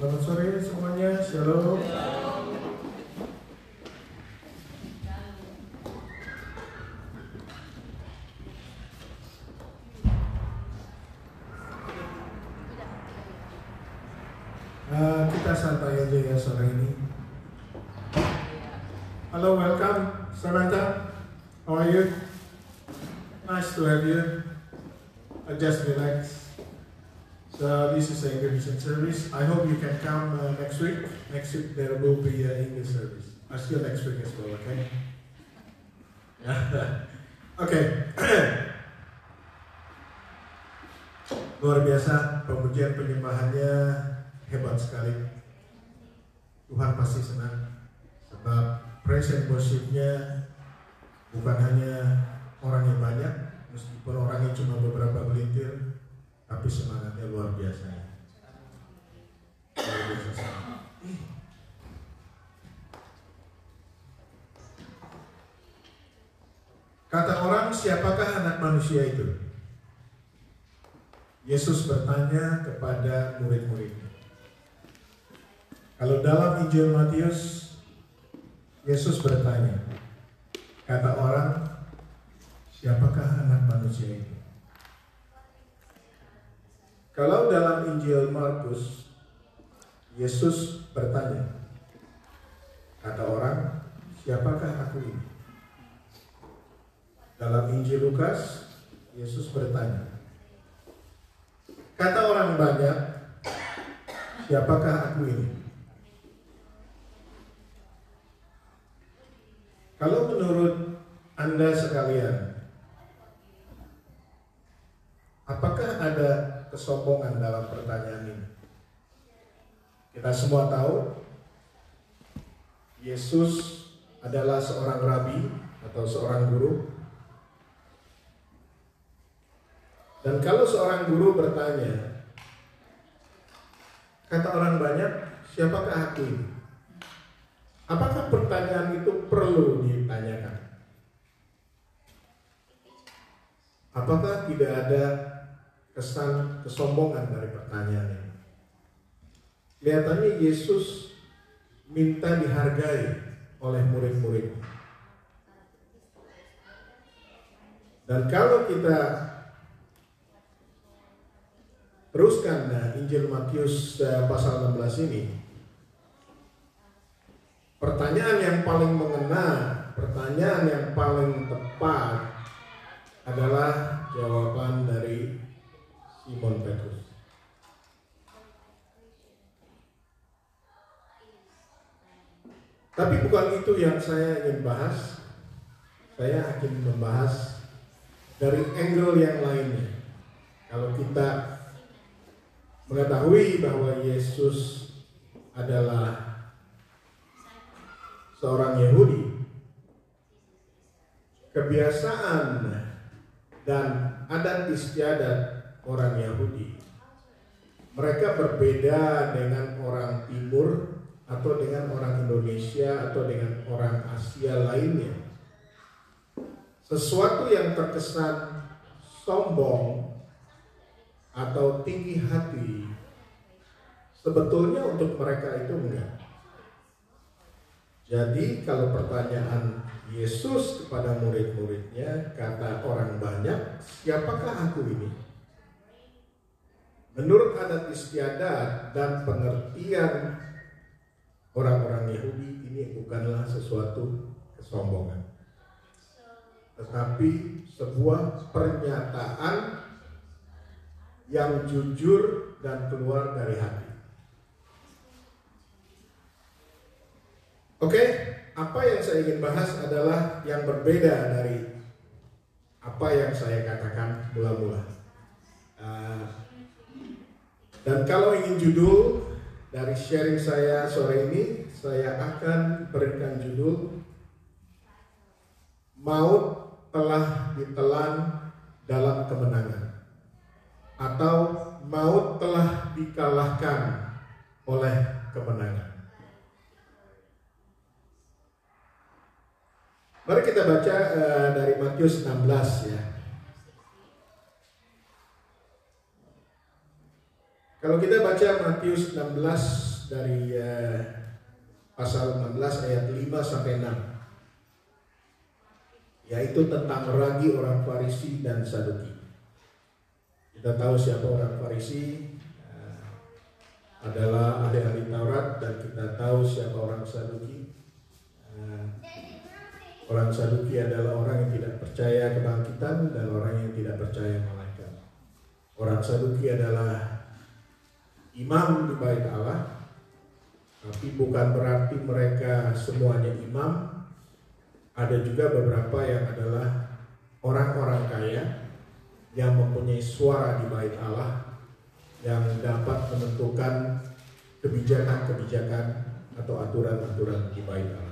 Selamat sore semuanya, shalom. Kita santai aja ya sore ini. Hello, welcome, Samantha. How are you? Nice to have you. Just relax. So this is an Indonesian service. I hope you can come next week. Next week there will be an English service. Still next week as well, okay? Okay. Luar biasa, pemujian penyembahannya hebat sekali. Tuhan pasti senang. Sebab praise and worship-nya bukan hanya orang yang banyak, meskipun orangnya cuma beberapa gelintir, tapi semangatnya luar biasa. Luar biasa sekali. Kata orang, siapakah anak manusia itu? Yesus bertanya kepada murid-muridnya. Kalau dalam Injil Matius, Yesus bertanya, kata orang, siapakah anak manusia itu? Kalau dalam Injil Markus, Yesus bertanya, kata orang, siapakah aku ini? Dalam Injil Lukas, Yesus bertanya, kata orang banyak, siapakah aku ini? Kalau menurut Anda sekalian, apakah ada kesombongan dalam pertanyaan ini? Kita semua tahu Yesus adalah seorang rabi atau seorang guru. Dan kalau seorang guru bertanya, kata orang banyak, siapakah aku ini? Apakah pertanyaan itu perlu ditanyakan? Apakah tidak ada kesan kesombongan dari pertanyaan ini? Kelihatannya Yesus minta dihargai oleh murid-muridnya. Dan kalau kita teruskan Injil Matius pasal 16 ini, pertanyaan yang paling mengena, pertanyaan yang paling tepat adalah jawaban dari Simon Petrus. Tapi bukan itu yang saya ingin bahas. Saya akan membahas dari angle yang lainnya. Kalau kita mengetahui bahwa Yesus adalah seorang Yahudi, kebiasaan dan adat istiadat orang Yahudi, mereka berbeda dengan orang Timur atau dengan orang Indonesia atau dengan orang Asia lainnya. Sesuatu yang terkesan sombong atau tinggi hati, sebetulnya untuk mereka itu enggak. Jadi kalau pertanyaan Yesus kepada murid-muridnya, kata orang banyak, siapakah aku ini? Menurut adat istiadat dan pengertian orang-orang Yahudi, ini bukanlah sesuatu kesombongan, tetapi sebuah pernyataan yang jujur dan keluar dari hati. Oke, apa yang saya ingin bahas adalah yang berbeda dari apa yang saya katakan mula-mula. Dan kalau ingin judul dari sharing saya sore ini, saya akan berikan judul Maut telah ditelan dalam kemenangan, atau maut telah dikalahkan oleh kemenangan. Mari kita baca dari Matius 16 ya. Kalau kita baca Matius 16 dari pasal 16 ayat 5 sampai 6, yaitu tentang ragi orang Farisi dan Saduki. Kita tahu siapa orang Farisi, adalah ahli-ahli Taurat, dan kita tahu siapa orang Saduki. Orang Saduki adalah orang yang tidak percaya kebangkitan dan orang yang tidak percaya malaikat. Orang Saduki adalah imam di bait Allah, tapi bukan berarti mereka semuanya imam. Ada juga beberapa yang adalah orang-orang kaya yang mempunyai suara di bait Allah, yang dapat menentukan kebijakan-kebijakan atau aturan-aturan di bait Allah.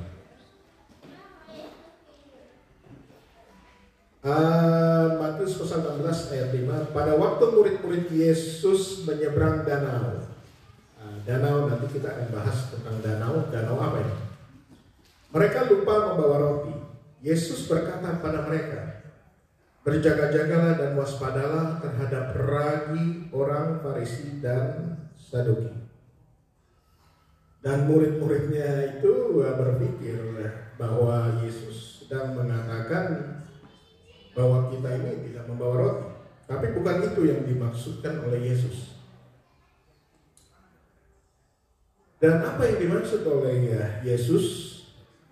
Matius pasal 16 ayat 5. Pada waktu murid-murid Yesus menyeberang danau. Danau, nanti kita akan bahas tentang danau. Danau apa ini? Mereka lupa membawa roti. Yesus berkata pada mereka, berjaga-jagalah dan waspadalah terhadap ragi orang Farisi dan Saduki. Dan murid-muridnya itu berpikir bahwa Yesus sedang mengatakan bahwa kita ini tidak membawa roti. Tapi bukan itu yang dimaksudkan oleh Yesus. Dan apa yang dimaksud oleh Yesus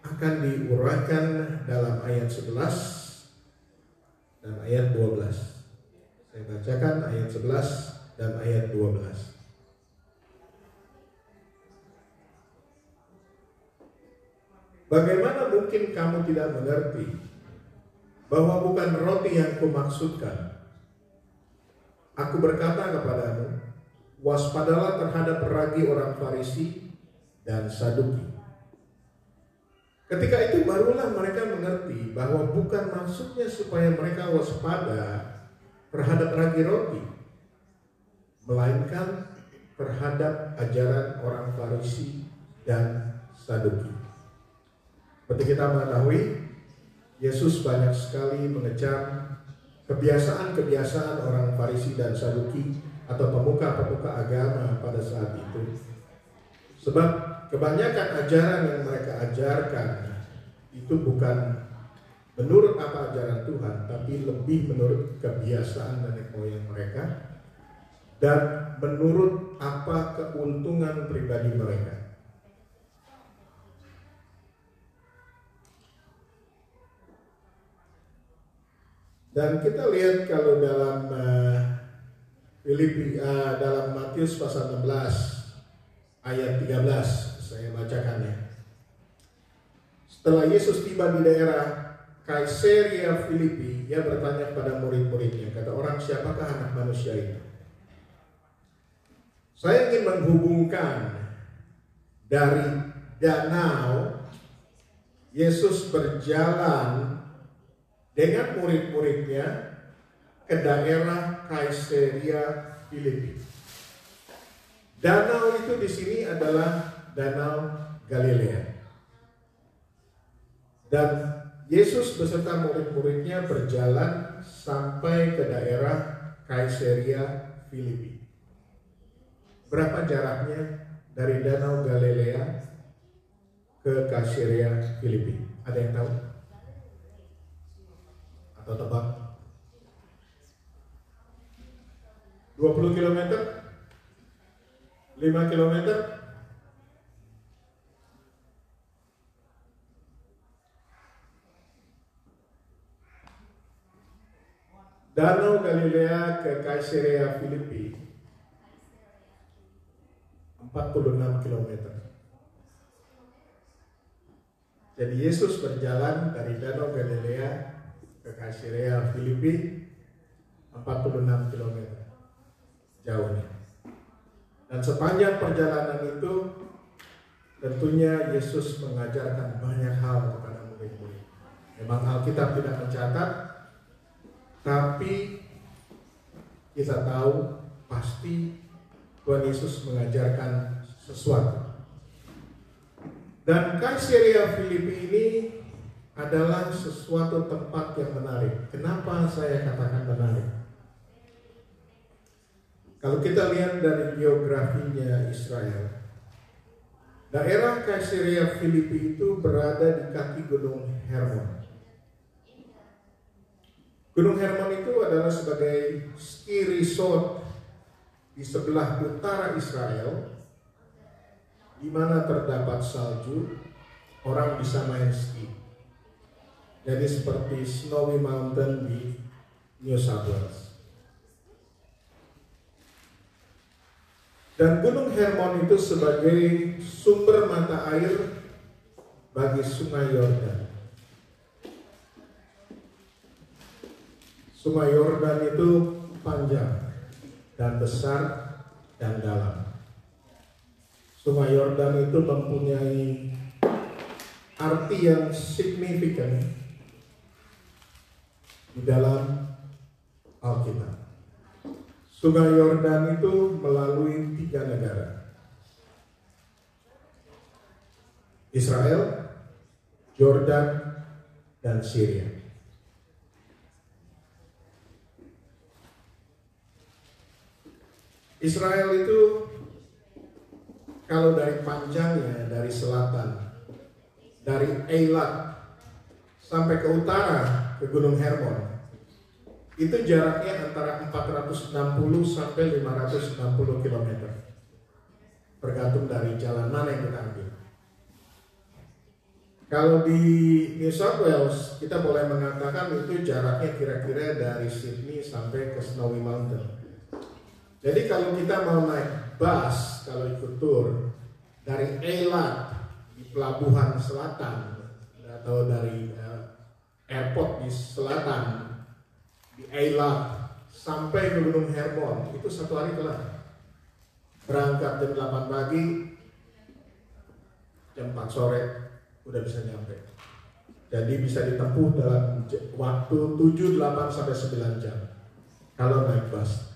akan diuraikan dalam ayat 11 dan ayat 12. Saya bacakan ayat 11 dan ayat 12. Bagaimana mungkin kamu tidak mengerti bahwa bukan roti yang kumaksudkan? Aku berkata kepadamu, waspadalah terhadap ragi orang Farisi dan Saduki. Ketika itu barulah mereka mengerti bahwa bukan maksudnya supaya mereka waspada terhadap ragi roti, melainkan terhadap ajaran orang Farisi dan Saduki. Seperti kita mengetahui, Yesus banyak sekali mengecam kebiasaan-kebiasaan orang Farisi dan Saduki atau pemuka-pemuka agama pada saat itu. Sebab kebanyakan ajaran yang mereka ajarkan itu bukan menurut apa ajaran Tuhan, tapi lebih menurut kebiasaan nenek moyang mereka dan menurut apa keuntungan pribadi mereka. Dan kita lihat kalau dalam dalam Matius pasal 16 ayat 13, saya bacakannya. Setelah Yesus tiba di daerah Kaisarea Filipi, ia bertanya kepada murid-muridnya, kata orang, siapakah anak manusia itu? Saya ingin menghubungkan dari danau Yesus berjalan dengan murid-muridnya ke daerah Kaisarea Filipi. Danau itu di sini adalah Danau Galilea. Dan Yesus beserta murid-muridnya berjalan sampai ke daerah Kaisarea Filipi. Berapa jaraknya dari Danau Galilea ke Kaisarea Filipi? Ada yang tahu? Atau tebak? 20 km? 5 km? Danau Galilea ke Kaisarea Filipi 46 km. Jadi Yesus berjalan dari Danau Galilea ke Kaisarea Filipi 46 km jauhnya. Dan sepanjang perjalanan itu tentunya Yesus mengajarkan banyak hal kepada murid-murid. Memang Alkitab tidak mencatat, tapi kita tahu pasti Tuhan Yesus mengajarkan sesuatu. Dan Kaisarea Filipi ini adalah sesuatu tempat yang menarik. Kenapa saya katakan menarik? Kalau kita lihat dari biografinya Israel, Daerah Kaisarea Filipi itu berada di kaki Gunung Hermon. Gunung Hermon itu adalah sebagai ski resort di sebelah utara Israel, di mana terdapat salju, orang bisa main ski. Jadi seperti Snowy Mountain di New South Wales. Dan Gunung Hermon itu sebagai sumber mata air bagi Sungai Yordan. Sungai Yordan itu panjang dan besar dan dalam. Sungai Yordan itu mempunyai arti yang signifikan di dalam Alkitab. Sungai Yordan itu melalui 3 negara: Israel, Yordan, dan Syria. Israel itu kalau dari panjangnya, dari selatan, dari Eilat sampai ke utara ke Gunung Hermon, itu jaraknya antara 460 sampai 560 km, tergantung dari jalan mana yang kita ambil. Kalau di New South Wales, kita boleh mengatakan itu jaraknya kira-kira dari Sydney sampai ke Snowy Mountain. Jadi kalau kita mau naik bus, kalau ikut tour dari Eilat di pelabuhan selatan atau dari airport di selatan di Eilat sampai ke Gunung Hermon, itu 1 hari kelar. Berangkat jam 8 pagi, jam 4 sore udah bisa nyampe. Jadi bisa ditempuh dalam waktu 7, 8 sampai 9 jam kalau naik bus.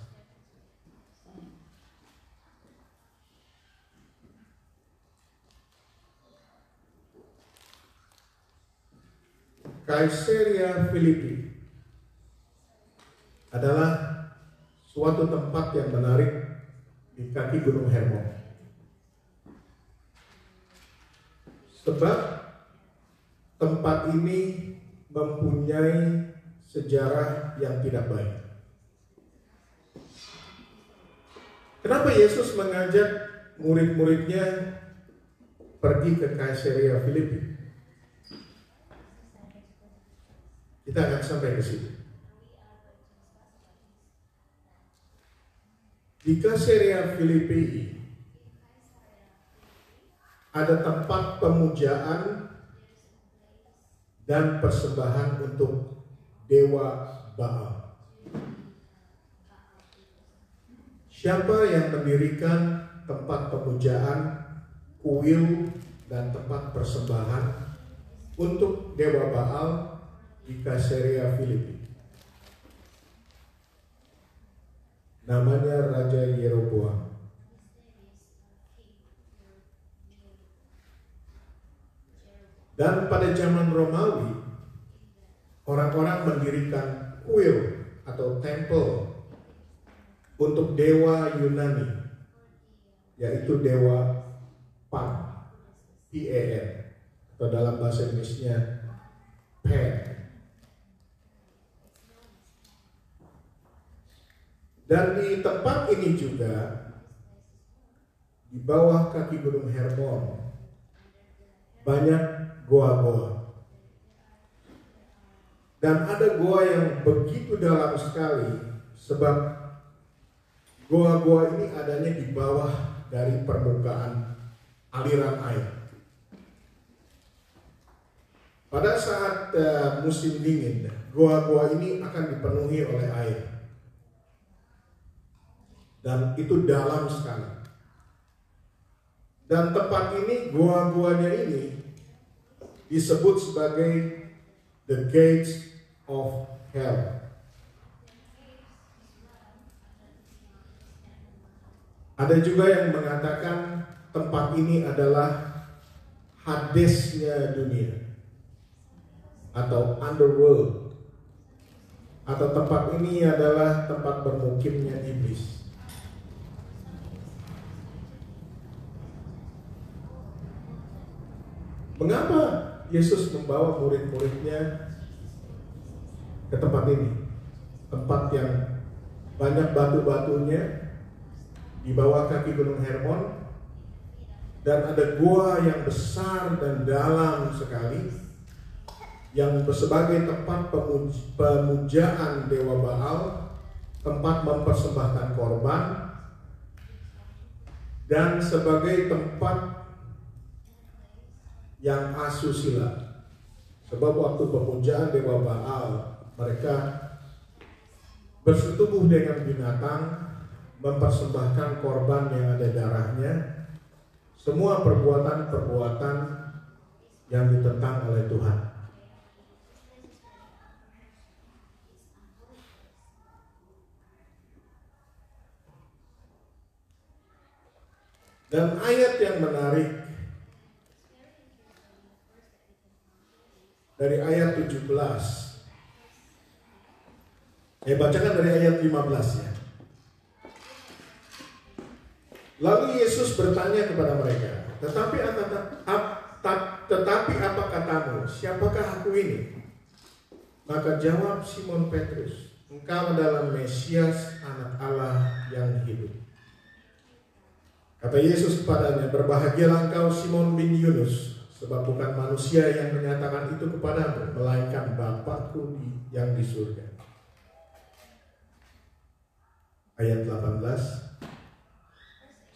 Kaisarea Filipi adalah suatu tempat yang menarik di kaki Gunung Hermon. Sebab tempat ini mempunyai sejarah yang tidak baik. Kenapa Yesus mengajak murid-muridnya pergi ke Kaisarea Filipi? Kita akan sampai ke situ. Di Kaisarea Filipi ada tempat pemujaan dan persembahan untuk dewa Baal. Siapa yang mendirikan tempat pemujaan, kuil, dan tempat persembahan untuk dewa Baal di Kaisarea Filipi? Namanya Raja Yeroboam. Dan pada zaman Romawi, orang-orang mendirikan kuil atau temple untuk dewa Yunani, yaitu dewa Pan, P-A-N, atau dalam bahasa Inggrisnya Pan. Dan di tempat ini juga, di bawah kaki Gunung Hermon, banyak goa-goa. Dan ada goa yang begitu dalam sekali, sebab goa-goa ini adanya di bawah dari permukaan aliran air. Pada saat musim dingin, goa-goa ini akan dipenuhi oleh air. Dan itu dalam sekali. Dan tempat ini, goa-goanya ini disebut sebagai the gates of hell. Ada juga yang mengatakan tempat ini adalah Hadesnya dunia, atau underworld, atau tempat ini adalah tempat bermukimnya iblis. Mengapa Yesus membawa murid-muridnya ke tempat ini? Tempat yang banyak batu-batunya di bawah kaki Gunung Hermon, dan ada gua yang besar dan dalam sekali yang sebagai tempat pemujaan Dewa Baal, tempat mempersembahkan korban, dan sebagai tempat yang asusila. Sebab waktu pemujaan Dewa Baal, mereka bersetubuh dengan binatang, mempersembahkan korban yang ada darahnya, semua perbuatan-perbuatan yang ditentang oleh Tuhan. Dan ayat yang menarik dari ayat 17, bacakan dari ayat 15 ya. Lalu Yesus bertanya kepada mereka, tetapi apa katamu, siapakah aku ini? Maka jawab Simon Petrus, engkau adalah Mesias, anak Allah yang hidup. Kata Yesus kepadanya, berbahagialah engkau Simon bin Yunus, sebab bukan manusia yang menyatakan itu kepadamu, melainkan Bapa-Ku yang di surga. Ayat 18,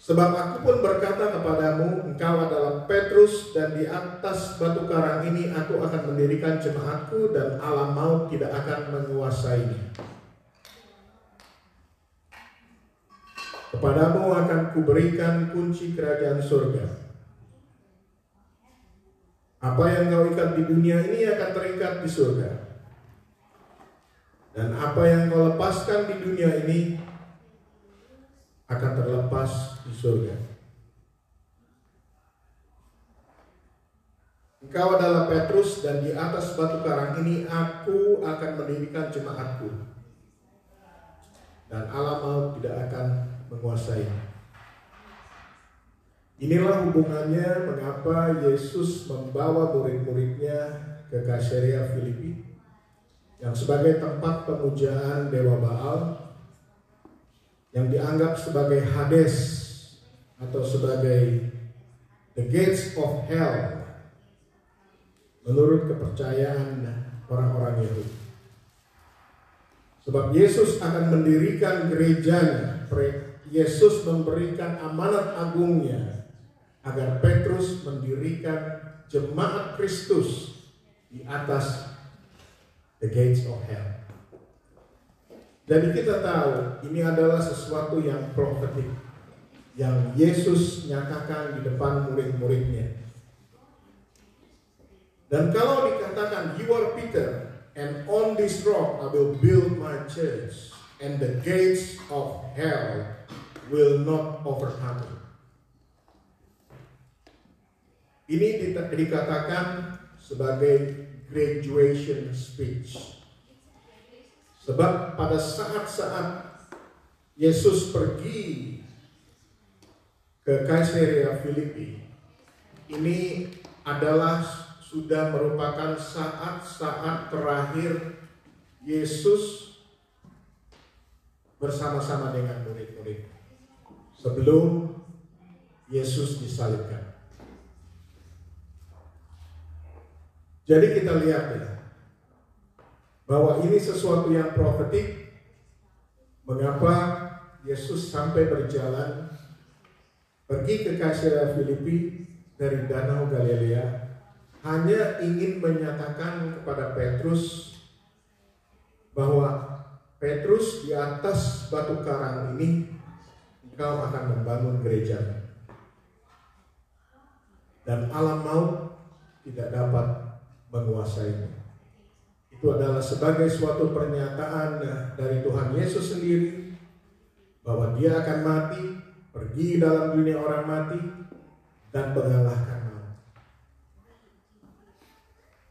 sebab aku pun berkata kepadamu, engkau adalah Petrus, dan di atas batu karang ini aku akan mendirikan jemaatku, dan alam maut tidak akan menguasainya. Kepadamu akan kuberikan kunci kerajaan surga. Apa yang kau ikat di dunia ini akan terikat di surga, dan apa yang kau lepaskan di dunia ini akan terlepas di surga. Engkau adalah Petrus, dan di atas batu karang ini aku akan mendirikan jemaatku, dan alam maut tidak akan menguasai. Inilah hubungannya mengapa Yesus membawa murid-muridnya ke Kaisarea Filipi, yang sebagai tempat pemujaan Dewa Baal, yang dianggap sebagai Hades atau sebagai the gates of hell menurut kepercayaan orang-orang Yahudi. Sebab Yesus akan mendirikan gerejanya, Yesus memberikan amanat agungnya agar Petrus mendirikan jemaat Kristus di atas the gates of hell. Jadi kita tahu ini adalah sesuatu yang profetik yang Yesus nyatakan di depan murid-muridnya. Dan kalau dikatakan you are Peter, and on this rock I will build my church, and the gates of hell will not overcome it. Ini dikatakan sebagai graduation speech. Sebab pada saat-saat Yesus pergi ke Kaisarea Filipi, ini adalah sudah merupakan saat-saat terakhir Yesus bersama-sama dengan murid-murid sebelum Yesus disalibkan. Jadi kita lihat ya, bahwa ini sesuatu yang profetik. Mengapa Yesus sampai berjalan pergi ke Kaisarea Filipi dari Danau Galilea, hanya ingin menyatakan kepada Petrus bahwa Petrus, di atas batu karang ini engkau akan membangun gereja, dan alam maut tidak dapat menguasainya. Itu adalah sebagai suatu pernyataan dari Tuhan Yesus sendiri bahwa dia akan mati, pergi dalam dunia orang mati, dan mengalahkan maut.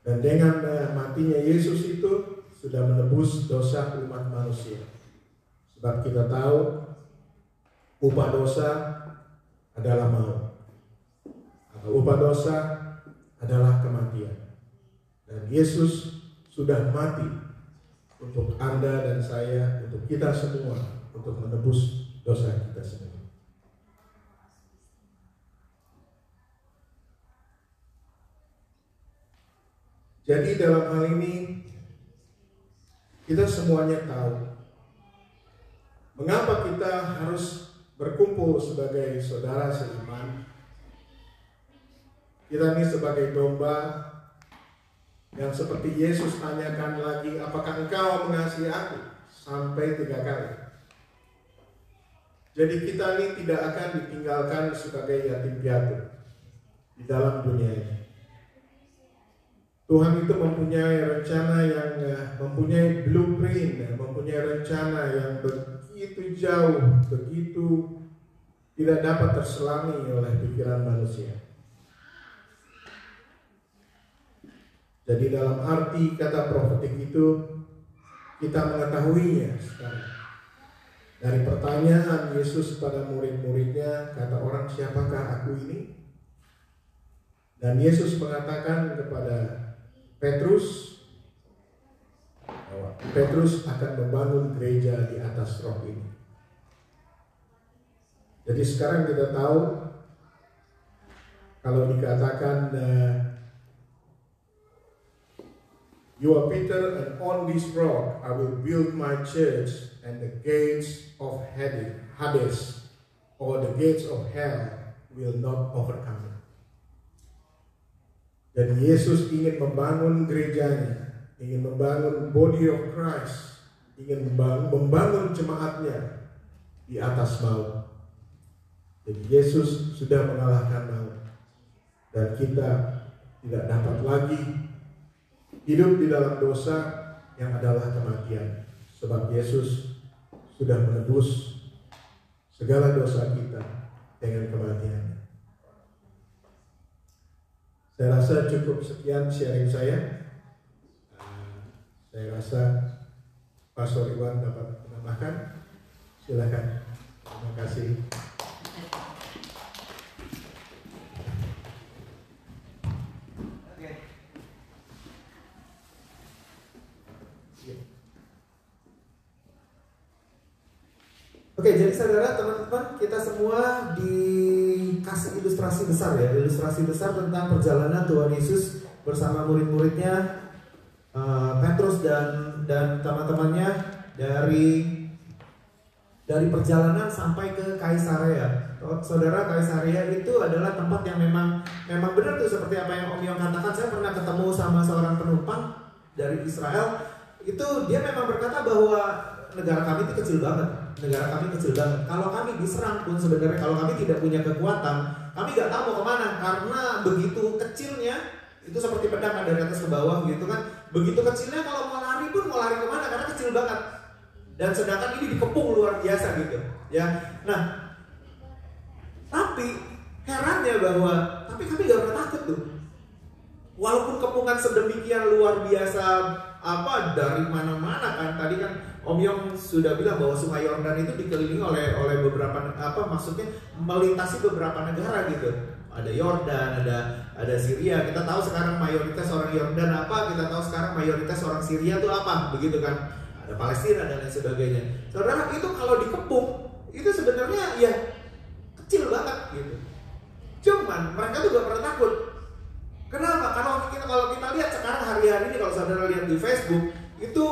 Dan dengan matinya Yesus itu sudah menebus dosa umat manusia. Sebab kita tahu upah dosa adalah maut, atau upah dosa adalah kematian. Dan Yesus sudah mati untuk Anda dan saya, untuk kita semua, untuk menebus dosa kita semua. Jadi dalam hal ini kita semuanya tahu mengapa kita harus berkumpul sebagai saudara seiman. Kita ini sebagai domba yang seperti Yesus tanyakan lagi, apakah engkau mengasihi aku? Sampai 3 kali. Jadi kita ini tidak akan ditinggalkan sebagai yatim piatu di dalam dunia ini. Tuhan itu mempunyai rencana yang mempunyai blueprint, mempunyai rencana yang begitu jauh, begitu tidak dapat terselami oleh pikiran manusia. Jadi dalam arti kata profetik itu kita mengetahuinya sekarang. Dari pertanyaan Yesus pada murid-muridnya, kata orang, siapakah aku ini? Dan Yesus mengatakan kepada Petrus bahwa Petrus akan membangun gereja di atas roh ini. Jadi sekarang kita tahu kalau dikatakan you are Peter, and on this rock I will build my church, and the gates of Hades or the gates of hell will not overcome it. Jadi Yesus ingin membangun gerejanya, ingin membangun body of Christ, ingin membangun jemaatnya di atas maut. Jadi Yesus sudah mengalahkan maut, dan kita tidak dapat lagi hidup di dalam dosa yang adalah kematian, sebab Yesus sudah menebus segala dosa kita dengan kematian. Saya rasa cukup sekian sharing saya. Saya rasa Pastor Iwan dapat menambahkan. Silakan. Terima kasih. Oke, jadi saudara, teman-teman, kita semua dikasih ilustrasi besar ya, ilustrasi besar tentang perjalanan Tuhan Yesus bersama murid-muridnya, Petrus dan teman-temannya dari perjalanan sampai ke Kaisarea. Saudara, Kaisarea itu adalah tempat yang memang benar tuh seperti apa yang Om Yong katakan. Saya pernah ketemu sama seorang penumpang dari Israel. Itu dia memang berkata bahwa negara kami itu kecil banget. Kalau kami diserang pun sebenarnya, kalau kami tidak punya kekuatan, kami nggak tahu mau kemana, karena begitu kecilnya. Itu seperti pedang dari atas ke bawah gitu kan. Begitu kecilnya, kalau mau lari pun mau lari kemana, karena kecil banget. Dan sedangkan ini dikepung luar biasa gitu ya. Nah, tapi herannya bahwa tapi kami gak pernah takut tuh. Walaupun kepungan sedemikian luar biasa dari mana-mana kan. Tadi kan Om Yong sudah bilang bahwa Sungai Yordan itu dikelilingi oleh beberapa maksudnya melintasi beberapa negara gitu. Ada Yordan, ada Syria. Kita tahu sekarang mayoritas orang Yordan apa, kita tahu sekarang mayoritas orang Syria itu apa, begitu kan. Ada Palestina dan lain sebagainya. Saudara, itu kalau dikepung itu sebenarnya ya kecil banget gitu. Cuman mereka tuh gak pernah takut. Kenapa? Kalau kita lihat sekarang hari-hari ini, kalau saudara lihat di Facebook itu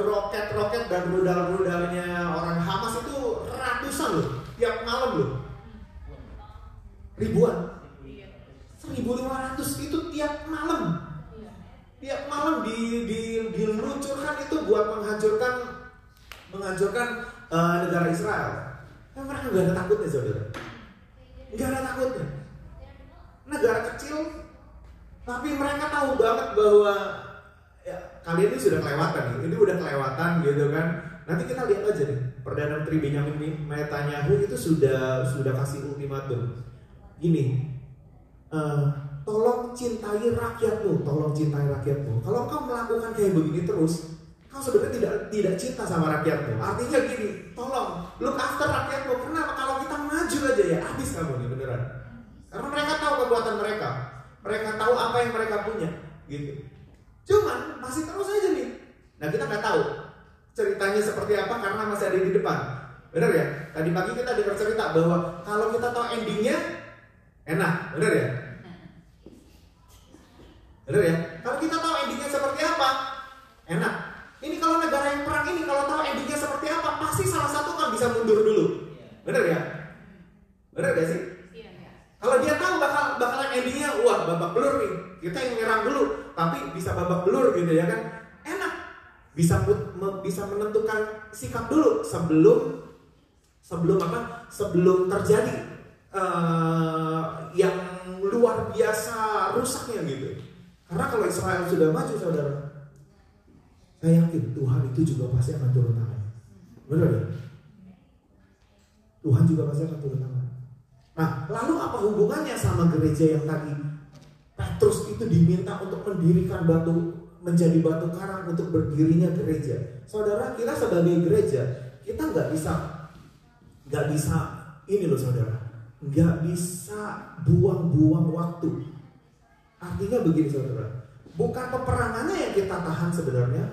roket-roket dan rudal-rudalnya orang Hamas itu ratusan loh, tiap malam loh. Ribuan. 1.500 itu tiap malam. Tiap malam diluncurkan itu buat menghancurkan negara Israel. Nah, mereka nggak ada takutnya, saudara. Nggak ada takutnya. Negara kecil, tapi mereka tahu banget bahwa ya, kalian ini sudah kelewatan, ini udah kelewatan gitu kan. Nanti kita lihat aja nih, Perdana Menteri Benjamin Netanyahu itu sudah kasih ultimatum. Gini, tolong cintai rakyatmu. Kalau kau melakukan kayak begini terus, kau sebenarnya tidak cinta sama rakyatmu. Artinya gini, tolong look after rakyatmu. Kenapa? Kalau kita maju aja ya habis kamu nih beneran. Karena mereka tahu kekuatan mereka. mereka tahu apa yang mereka punya, gitu. Cuman masih terus aja nih. Nah kita nggak tahu ceritanya seperti apa karena masih ada di depan. Benar ya? Tadi pagi kita dengar cerita bahwa kalau kita tahu endingnya enak, benar ya? Benar ya? Kalau kita tahu endingnya seperti apa, enak. Ini kalau negara yang perang ini kalau tahu endingnya seperti apa, pasti salah satu kan bisa mundur dulu. Benar ya? Benar gak sih? Kalau dia tahu bakalan endingnya, wah babak belur nih, kita yang nyerang dulu, tapi bisa babak belur gitu ya kan? Enak. Bisa menentukan sikap dulu sebelum terjadi yang luar biasa rusaknya gitu. Karena kalau Israel sudah maju, saudara, saya yakin Tuhan itu juga pasti akan turun tangan. Benar ya? Tuhan juga pasti akan turun tangan. Nah, lalu apa hubungannya sama gereja yang tadi Petrus itu diminta untuk mendirikan menjadi batu karang untuk berdirinya gereja? Saudara, kita sebagai gereja, kita nggak bisa ini loh saudara, nggak bisa buang-buang waktu. Artinya begini saudara, bukan peperangannya yang kita tahan sebenarnya,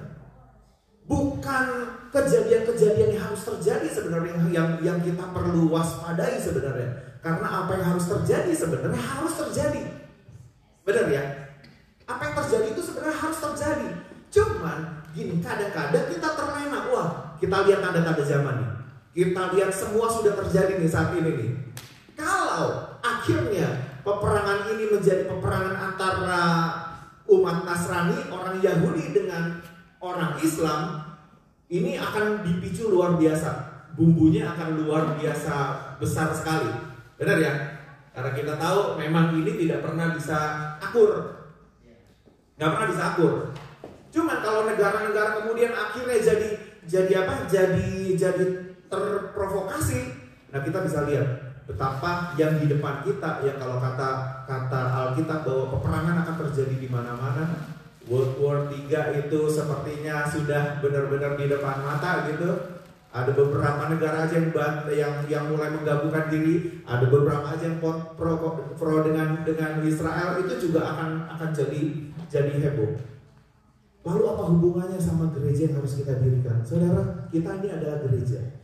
bukan kejadian-kejadian yang harus terjadi sebenarnya yang kita perlu waspadai sebenarnya. Karena apa yang harus terjadi sebenarnya harus terjadi. Benar ya? Apa yang terjadi itu sebenarnya harus terjadi. Cuman gini, kadang-kadang kita terlena. Wah, kita lihat tanda-tanda zaman nih. Kita lihat semua sudah terjadi nih saat ini nih. Kalau akhirnya peperangan ini menjadi peperangan antara umat Nasrani, orang Yahudi dengan orang Islam, ini akan dipicu luar biasa. Bumbunya akan luar biasa besar sekali. Benar ya? Karena kita tahu memang ini tidak pernah bisa akur. Nggak pernah bisa akur. Cuman kalau negara-negara kemudian akhirnya jadi terprovokasi, nah kita bisa lihat betapa yang di depan kita, ya kalau kata Alkitab bahwa peperangan akan terjadi di mana-mana. World War 3 itu sepertinya sudah benar-benar di depan mata gitu. Ada beberapa negara aja yang mulai menggabungkan diri, ada beberapa aja yang pro dengan Israel, itu juga akan jadi heboh. Lalu apa hubungannya sama gereja yang harus kita dirikan? Saudara, kita ini adalah gereja.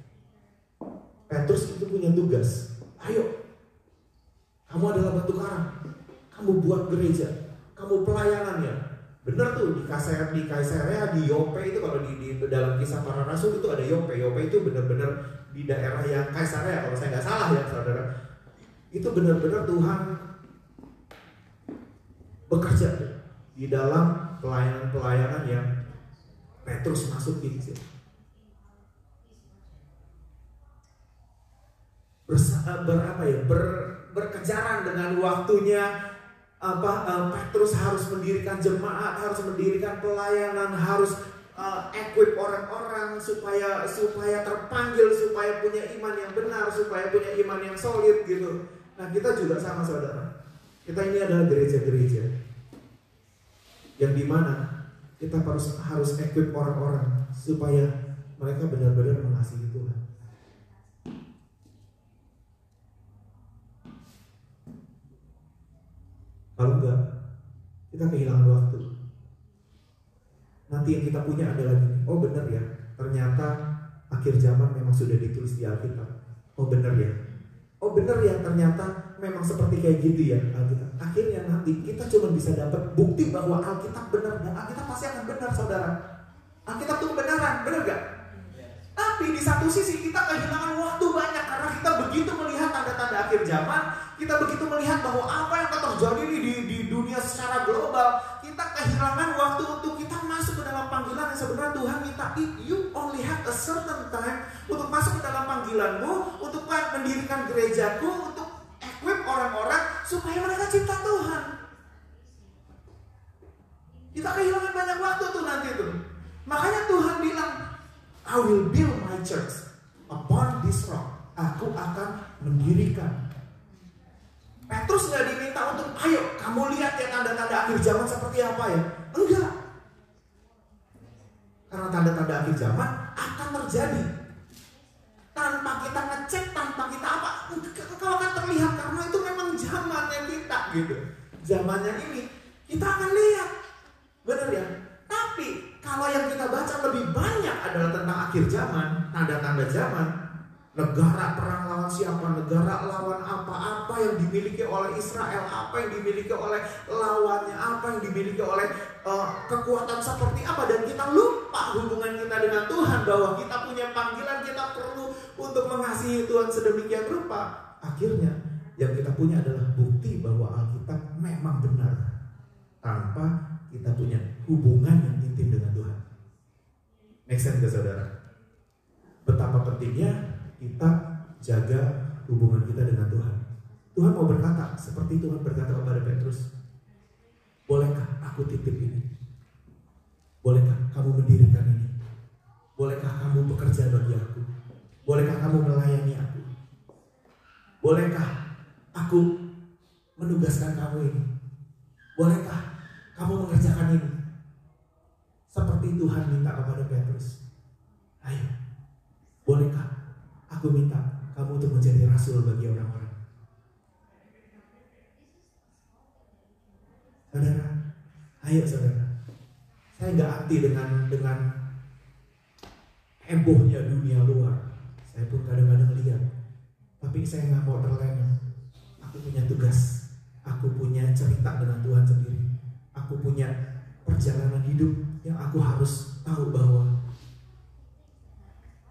Petrus itu punya tugas. Ayo, kamu adalah batu karang, kamu buat gereja, kamu pelayanannya. Benar tuh di Kaisarea, di Yope itu kalau di dalam Kisah Para Rasul itu ada Yope. Yope itu benar-benar di daerah yang Kaisarea kalau saya nggak salah ya saudara. Itu benar-benar Tuhan bekerja di dalam pelayanan yang Petrus masuk di situ. Berkejaran dengan waktunya. Petrus harus mendirikan jemaat, harus mendirikan pelayanan, harus equip orang-orang supaya terpanggil, supaya punya iman yang benar, supaya punya iman yang solid gitu. Nah kita juga sama saudara. Kita ini adalah gereja-gereja yang dimana kita harus equip orang-orang supaya mereka benar-benar mengasihi Tuhan. Kalau enggak, kita kehilangan waktu. Nanti yang kita punya adalah gini, oh benar ya, ternyata akhir zaman memang sudah ditulis di Alkitab. Oh benar ya, ternyata memang seperti kayak gitu ya Alkitab. Akhirnya nanti kita cuma bisa dapat bukti bahwa Alkitab benar, dan Alkitab pasti akan benar saudara. Alkitab itu kebenaran, benar gak? Tapi di satu sisi kita kehilangan waktu banyak karena kita begitu melihat tanda-tanda akhir zaman. Kita begitu melihat bahwa apa yang akan terjadi di dunia secara global. Kita kehilangan waktu untuk kita masuk ke dalam panggilan yang sebenarnya Tuhan minta. You only have a certain time untuk masuk ke dalam panggilanmu, untuk mendirikan gerejaku, untuk equip orang-orang supaya mereka cinta Tuhan. Kita kehilangan banyak waktu tuh nanti tuh. Makanya Tuhan bilang, I will build my church upon this rock. Aku akan mendirikan. Petrus gak diminta untuk, ayo kamu lihat ya tanda-tanda akhir zaman seperti apa ya. Enggak. Karena tanda-tanda akhir zaman akan terjadi. Tanpa kita ngecek, tanpa kita apa, kau akan terlihat karena itu memang zamannya kita gitu. zamannya ini, kita akan lihat. Benar ya? Tapi kalau yang kita baca lebih banyak adalah tentang akhir zaman, tanda-tanda zaman, negara perang lawan siapa, negara lawan apa yang dimiliki oleh Israel, apa yang dimiliki oleh lawannya, apa yang dimiliki oleh kekuatan seperti apa, dan kita lupa hubungan kita dengan Tuhan, bahwa kita punya panggilan, kita perlu untuk mengasihi Tuhan sedemikian rupa. Akhirnya yang kita punya adalah bukti bahwa Alkitab memang benar tanpa kita punya hubungan yang intim dengan Tuhan. Make sense gak saudara? Betapa pentingnya kita jaga hubungan kita dengan Tuhan. Tuhan mau berkata seperti Tuhan berkata kepada Petrus, bolehkah aku titip ini? Bolehkah kamu mendirikan ini? Bolehkah kamu bekerja bagi aku? Bolehkah kamu melayani aku? Bolehkah aku menugaskan kamu ini? Bolehkah kamu mengerjakan ini? Seperti Tuhan minta kepada Petrus, ayo, bolehkah aku minta kamu untuk menjadi rasul bagi orang-orang? Saudara, ayo saudara. Saya nggak anti dengan hebohnya dunia luar. Saya pun kadang-kadang lihat, tapi saya nggak mau terlena. Aku punya tugas, aku punya cerita dengan Tuhan sendiri. Aku punya perjalanan hidup yang aku harus tahu bahwa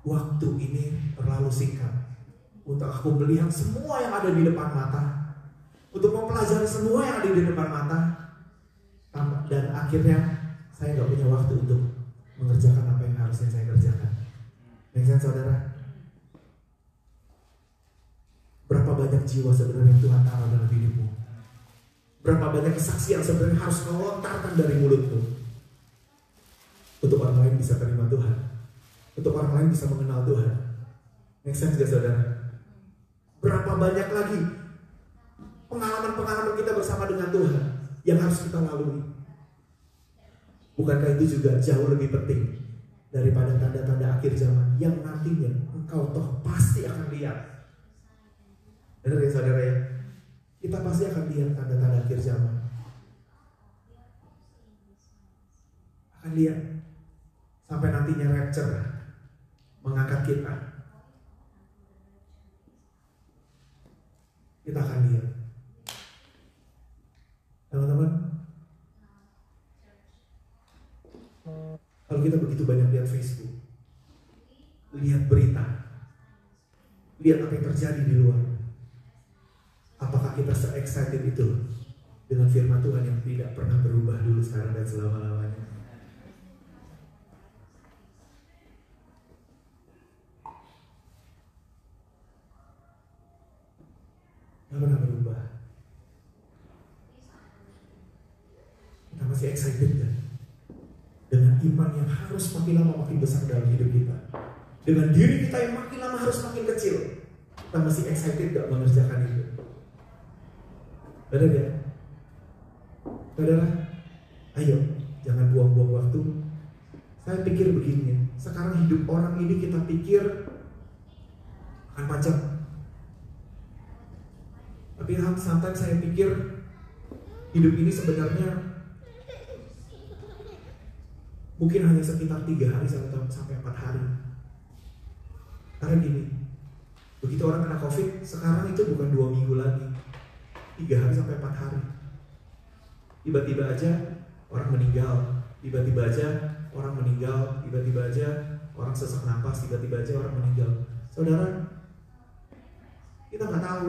waktu ini terlalu singkat untuk aku melihat semua yang ada di depan mata, untuk mempelajari semua yang ada di depan mata, dan akhirnya saya nggak punya waktu untuk mengerjakan apa yang harusnya saya kerjakan. Make sense, saudara? Berapa banyak jiwa sebenarnya yang Tuhan taruh dalam hidupmu? Berapa banyak kesaksian sebenarnya harus kau lontarkan dari mulutmu untuk orang lain bisa terima Tuhan, untuk orang lain bisa mengenal Tuhan. Make sense gak saudara? Berapa banyak lagi pengalaman-pengalaman kita bersama dengan Tuhan yang harus kita lalui? Bukankah itu juga jauh lebih penting daripada tanda-tanda akhir zaman yang nantinya engkau toh pasti akan lihat? Benar ya saudara ya? Kita pasti akan lihat tanda-tanda akhir zaman. Akan lihat sampai nantinya rapture mengangkat kita. Kita akan lihat. Teman-teman, kalau kita begitu banyak lihat Facebook, lihat berita, lihat apa yang terjadi di luar, apakah kita se-excited itu dengan firman Tuhan yang tidak pernah berubah dulu, sekarang, dan selama-lamanya? Tidak pernah berubah. Kita masih excited kan? Dengan iman yang harus makin lama makin besar dalam hidup kita, dengan diri kita yang makin lama harus makin kecil, kita masih excited gak mengerjakan itu? Benar ya? Saudara, ayo jangan buang-buang waktu. Saya pikir begini, sekarang hidup orang ini kita pikir akan panjang, tapi sometimes saya pikir hidup ini sebenarnya mungkin hanya sekitar 3 hari sampai 4 hari. Karena gini, begitu orang kena COVID, sekarang itu bukan 2 minggu lagi, 3 hari sampai 4 hari. Tiba-tiba aja orang meninggal, tiba-tiba aja orang meninggal, tiba-tiba aja orang sesak napas, tiba-tiba aja orang meninggal. Saudara, kita nggak tahu.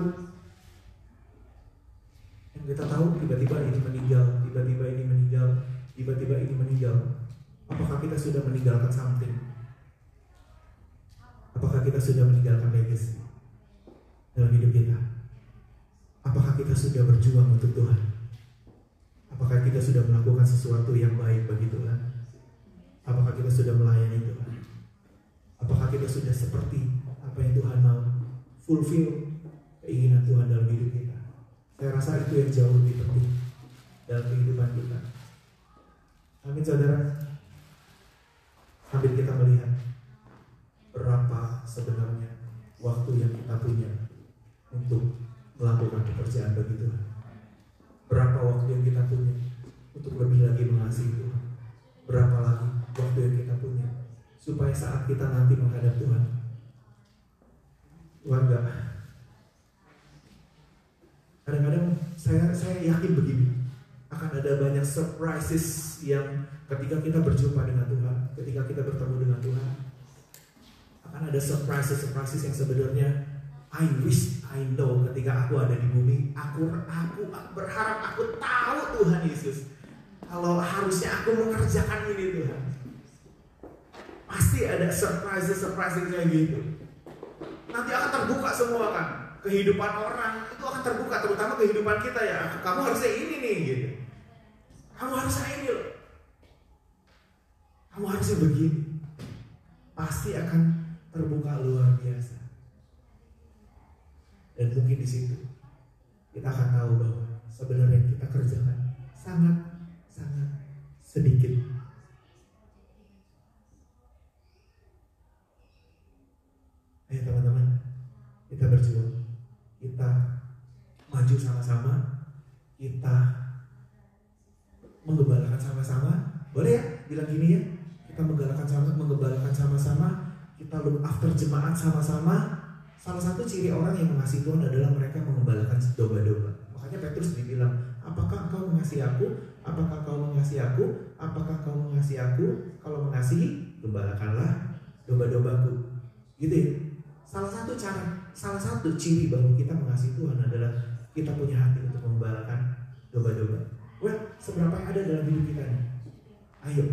Yang kita tahu tiba-tiba ini meninggal, tiba-tiba ini meninggal, tiba-tiba ini meninggal. Apakah kita sudah meninggalkan something? Apakah kita sudah meninggalkan legacy dalam hidup kita? Apakah kita sudah berjuang untuk Tuhan? Apakah kita sudah melakukan sesuatu yang baik bagi Tuhan? Apakah kita sudah melayani Tuhan? Apakah kita sudah seperti apa yang Tuhan mau? Fulfill keinginan Tuhan dalam hidup kita. Saya rasa itu yang jauh lebih penting dalam kehidupan kita. Amin saudara. Sambil kita melihat berapa sebenarnya waktu yang kita punya untuk melakukan pekerjaan bagi Tuhan. Berapa waktu yang kita punya untuk lebih lagi mengasihi Tuhan? Berapa lagi waktu yang kita punya supaya saat kita nanti menghadap Tuhan enggak. Kadang-kadang saya yakin begini, akan ada banyak surprises yang ketika kita berjumpa dengan Tuhan, ketika kita bertemu dengan Tuhan, akan ada surprises yang sebenarnya I wish I know ketika aku ada di bumi, aku berharap aku tahu Tuhan Yesus. Kalau harusnya aku mengerjakan ini Tuhan. Pasti ada surprises kayak gitu. Nanti akan terbuka semua kan. Kehidupan orang itu akan terbuka, terutama kehidupan kita ya. Kamu harusnya ini nih gitu. Kamu harusnya ini loh. Kamu harusnya begini. Pasti akan terbuka luar biasa. Dan mungkin di situ kita akan tahu bahwa sebenarnya yang kita kerjakan sangat sedikit. Ayo teman-teman, kita berjuang, kita maju sama-sama, kita menggembalakan sama-sama. Boleh ya bilang gini ya, kita menggembalakan sama-sama, kita look after jemaat sama-sama. Salah satu ciri orang yang mengasihi Tuhan adalah mereka mengembalakan domba-domba. Makanya Petrus dibilang, apakah engkau mengasihi aku? Apakah kau mengasihi aku? Apakah kau mengasihi aku? Kalau mengasihi, gembalakanlah domba-dombaku. Gitu ya. Salah satu ciri bahwa kita mengasihi Tuhan adalah kita punya hati untuk mengembalakan domba-domba. Well, seberapa yang ada dalam hidup kita nih? Ayo,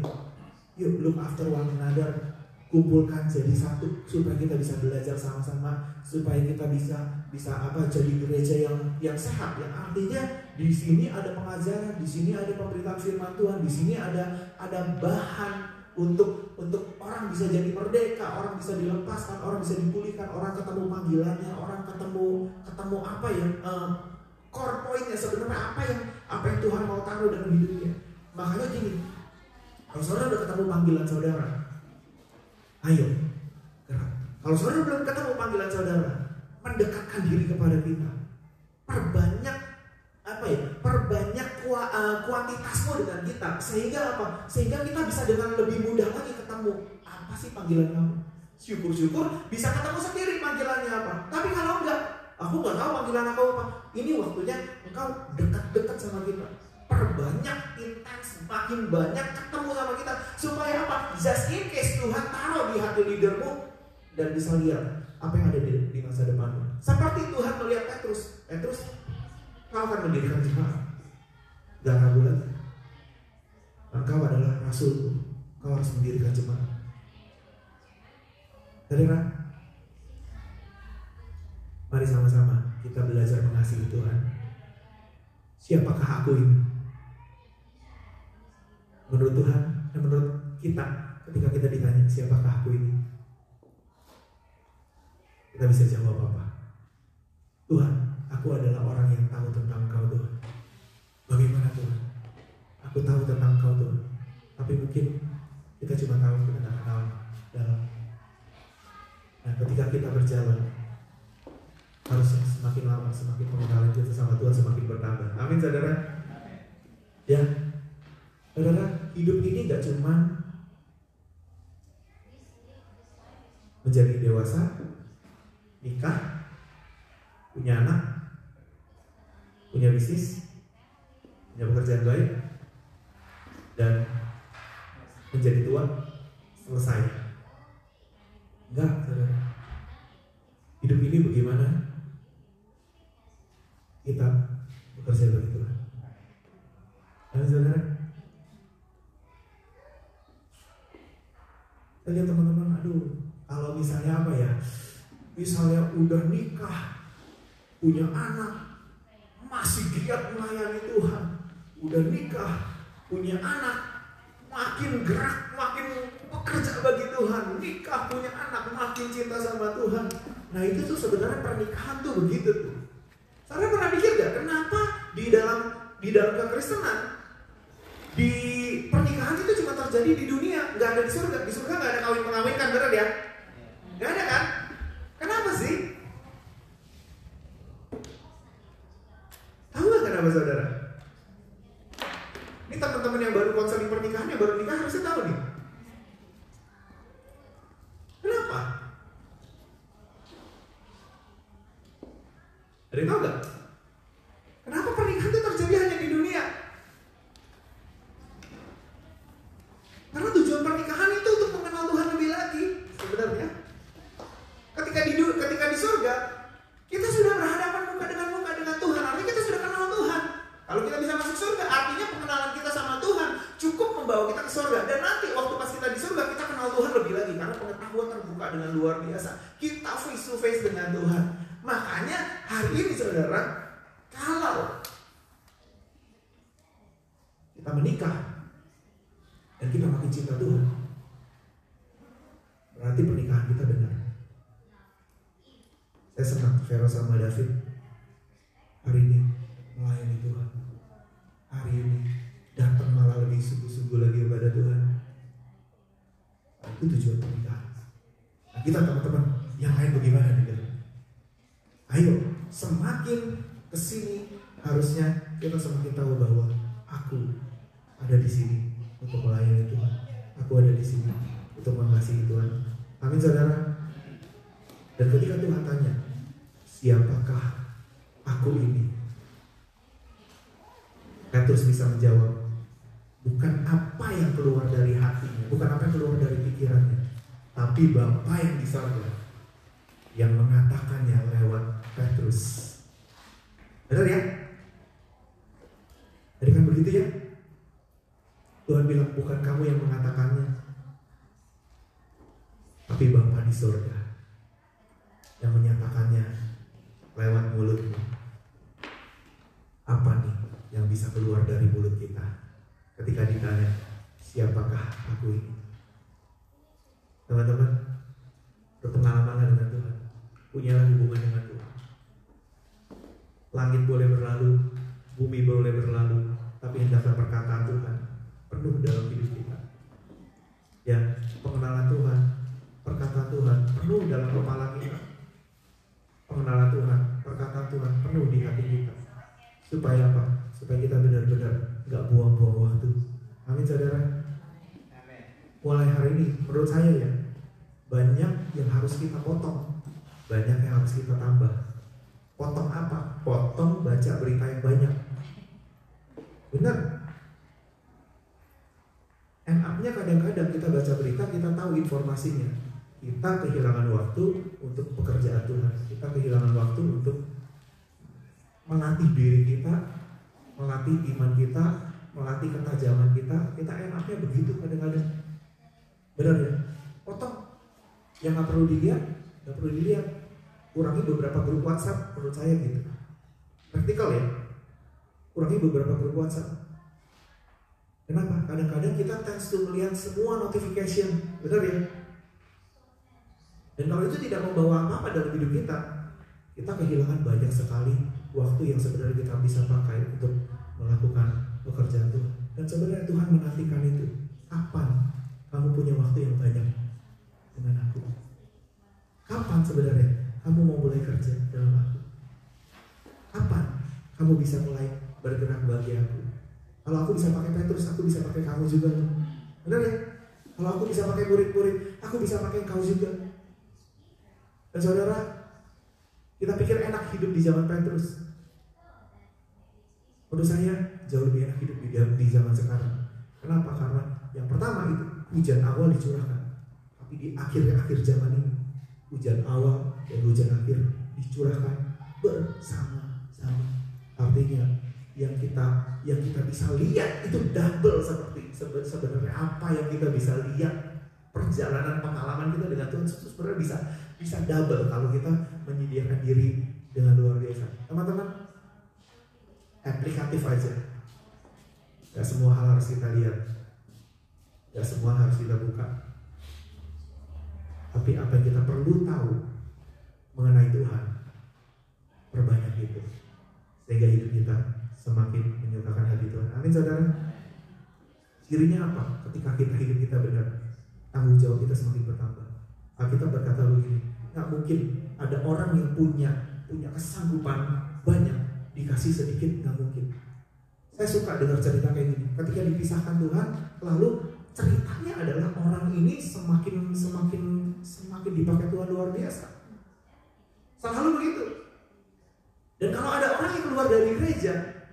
yuk look after one another. Kumpulkan jadi satu supaya kita bisa belajar sama-sama, supaya kita bisa jadi gereja yang sehat, yang artinya di sini ada pengajaran, di sini ada pemberitaan firman Tuhan, di sini ada bahan untuk orang bisa jadi merdeka, orang bisa dilepaskan, orang bisa dipulihkan, orang ketemu panggilannya, orang ketemu apa ya, core point-nya sebenarnya apa yang Tuhan mau taruh dalam hidupnya. Makanya gini, kalau saudara udah ketemu panggilan saudara, ayo gerak. Kalau saudara belum ketemu panggilan saudara, mendekatkan diri kepada kita. Perbanyak kuantitasmu dengan kita. Sehingga apa? Sehingga kita bisa dengan lebih mudah lagi ketemu apa sih panggilan kamu. Syukur-syukur bisa ketemu sendiri panggilannya apa. Tapi kalau enggak, aku nggak tahu panggilan aku apa. Ini waktunya engkau dekat-dekat sama kita. Perbanyak, intens, makin banyak ketemu sama kita. Supaya apa? Just in case Tuhan taruh di hati leadermu dan bisa lihat apa yang ada di masa depanmu. Seperti Tuhan melihat Petrus, kau akan mendirikan jemaat. Gak ragu lagi. Engkau adalah rasulku. Kau harus mendirikan jemaat. Saudara, mari sama-sama kita belajar mengasihi Tuhan. Siapakah aku ini? Menurut Tuhan dan menurut kita, ketika kita ditanya siapakah aku ini, kita bisa jawab apa? Tuhan, aku adalah orang yang tahu tentang Engkau Tuhan. Bagaimana Tuhan? Aku tahu tentang Engkau Tuhan. Tapi mungkin kita cuma tahu, kita tidak kenal dalam. Nah, ketika kita berjalan, harusnya semakin lama, semakin pengenalan kita sama Tuhan semakin bertambah. Amin, saudara. Ya, saudara, hidup ini gak cuma menjadi dewasa, nikah, punya anak, punya bisnis, punya pekerjaan baik, dan menjadi tua, selesai. Enggak, saudara. Hidup ini bagaimana kita bekerja bagi Tuhan. Dan saudara, kita lihat teman-teman, kalau misalnya apa ya, misalnya udah nikah, punya anak, masih giat melayani Tuhan. Udah nikah, punya anak, makin gerak, makin bekerja bagi Tuhan. Nikah, punya anak, makin cinta sama Tuhan. Nah itu tuh sebenarnya pernikahan tuh begitu tuh. Saudara pernah pikir gak kenapa di dalam kekristenan, di pernikahan itu cuma terjadi di dunia, gak ada di surga. Di surga gak ada kawin mengawinkan, benar ya? Gak ada kan? Kenapa sih? Tahu gak kenapa saudara? Ada yang tahu nggak? Kenapa pernikahan itu terjadi hanya di dunia? Karena tujuan pernikahan itu untuk mengenal Tuhan lebih lagi sebenarnya. Ketika di surga, kita sudah berhadapan muka dengan Tuhan. Artinya kita sudah kenal Tuhan. Kalau kita bisa masuk surga, artinya pengenalan kita sama Tuhan cukup membawa kita ke surga. Dan nanti waktu pas kita di surga, kita kenal Tuhan lebih lagi. Karena pengetahuan terbuka dengan luar biasa. Kita face to face dengan Tuhan. Makanya hari ini saudara, kalau kita menikah dan kita makin cinta Tuhan, berarti pernikahan kita benar. Saya senang Vero sama David hari ini melayani Tuhan. Hari ini datang malah lebih sungguh-sungguh lagi kepada Tuhan. Itu tujuan pernikahan. Nah, kita teman-teman yang lain bagaimana nih? Ayo, semakin kesini harusnya kita semakin tahu bahwa aku ada di sini untuk melayani Tuhan. Aku ada di sini untuk mengasihi Tuhan. Amin saudara. Dan ketika Tuhan tanya, siapakah aku ini? Petrus bisa menjawab, bukan apa yang keluar dari hatinya, bukan apa yang keluar dari pikirannya, tapi Bapa yang di surga yang mengatakannya lewat Petrus. Benar ya? Jadi kan begitu ya? Tuhan bilang bukan kamu yang mengatakannya, tapi Bapa di surga yang menyatakannya lewat mulutmu. Apa nih yang bisa keluar dari mulut kita ketika ditanya, siapakah aku ini? Teman-teman, berpengalamanlah dengan Tuhan, punyalah hubungan dengan Tuhan. Langit boleh berlalu, bumi boleh berlalu, tapi hendaklah perkataan Tuhan penuh dalam hidup kita. Ya, pengenalan Tuhan, perkataan Tuhan penuh dalam kepala kita. Pengenalan Tuhan, perkataan Tuhan penuh di hati kita. Supaya apa? Supaya kita benar-benar gak buang-buang waktu. Amin saudara. Mulai hari ini menurut saya ya, banyak yang harus kita potong, banyak yang harus kita tambah. Potong apa? Potong baca berita yang banyak. Benar. Enaknya kadang-kadang kita baca berita, kita tahu informasinya. Kita kehilangan waktu untuk pekerjaan Tuhan. Kita kehilangan waktu untuk melatih diri kita, melatih iman kita, melatih ketajaman kita. Kita enaknya begitu kadang-kadang. Benar ya? Potong. Yang gak perlu dilihat, Kurangi beberapa grup WhatsApp, menurut saya gitu. Praktikal ya? Kurangi beberapa grup WhatsApp. Kenapa? Kadang-kadang kita tends to melihat semua notification. Benar ya? Dan kalau itu tidak membawa apa-apa dalam hidup kita, kita kehilangan banyak sekali waktu yang sebenarnya kita bisa pakai untuk melakukan pekerjaan Tuhan. Dan sebenarnya Tuhan menantikan itu. Kapan kamu punya waktu yang banyak dengan aku? Kapan sebenarnya kamu mau mulai kerja dalam aku? Kapan kamu bisa mulai bergerak bagi aku? Kalau aku bisa pakai Petrus, aku bisa pakai kamu juga. Benar ya? Kalau aku bisa pakai murid-murid, aku bisa pakai kau juga. Dan saudara, kita pikir enak hidup di zaman Petrus. Menurut saya jauh lebih enak hidup di zaman sekarang. Kenapa? Karena yang pertama itu hujan awal dicurahkan, tapi di akhir zaman ini hujan awal dan hujan akhir dicurahkan bersama-sama. Artinya yang kita bisa lihat itu double seperti sebenarnya apa yang kita bisa lihat. Perjalanan pengalaman kita dengan Tuhan sebenarnya bisa double kalau kita menyediakan diri dengan luar biasa. Teman-teman, aplikatif aja. Gak semua hal harus kita lihat, gak semua harus kita buka. Tapi apa yang kita perlu tahu mengenai Tuhan, perbanyak itu, sehingga hidup kita semakin menyukakan hati Tuhan. Amin saudara. Cirinya apa? Ketika hidup kita benar, tanggung jawab kita semakin bertambah. Alkitab berkata begini, nggak mungkin ada orang yang punya kesanggupan banyak dikasih sedikit, nggak mungkin. Saya suka dengar cerita kayak gini. Ketika dipisahkan Tuhan, lalu ceritanya adalah orang ini semakin dipakai Tuhan luar biasa. Selalu begitu. Dan kalau ada orang yang keluar dari gereja,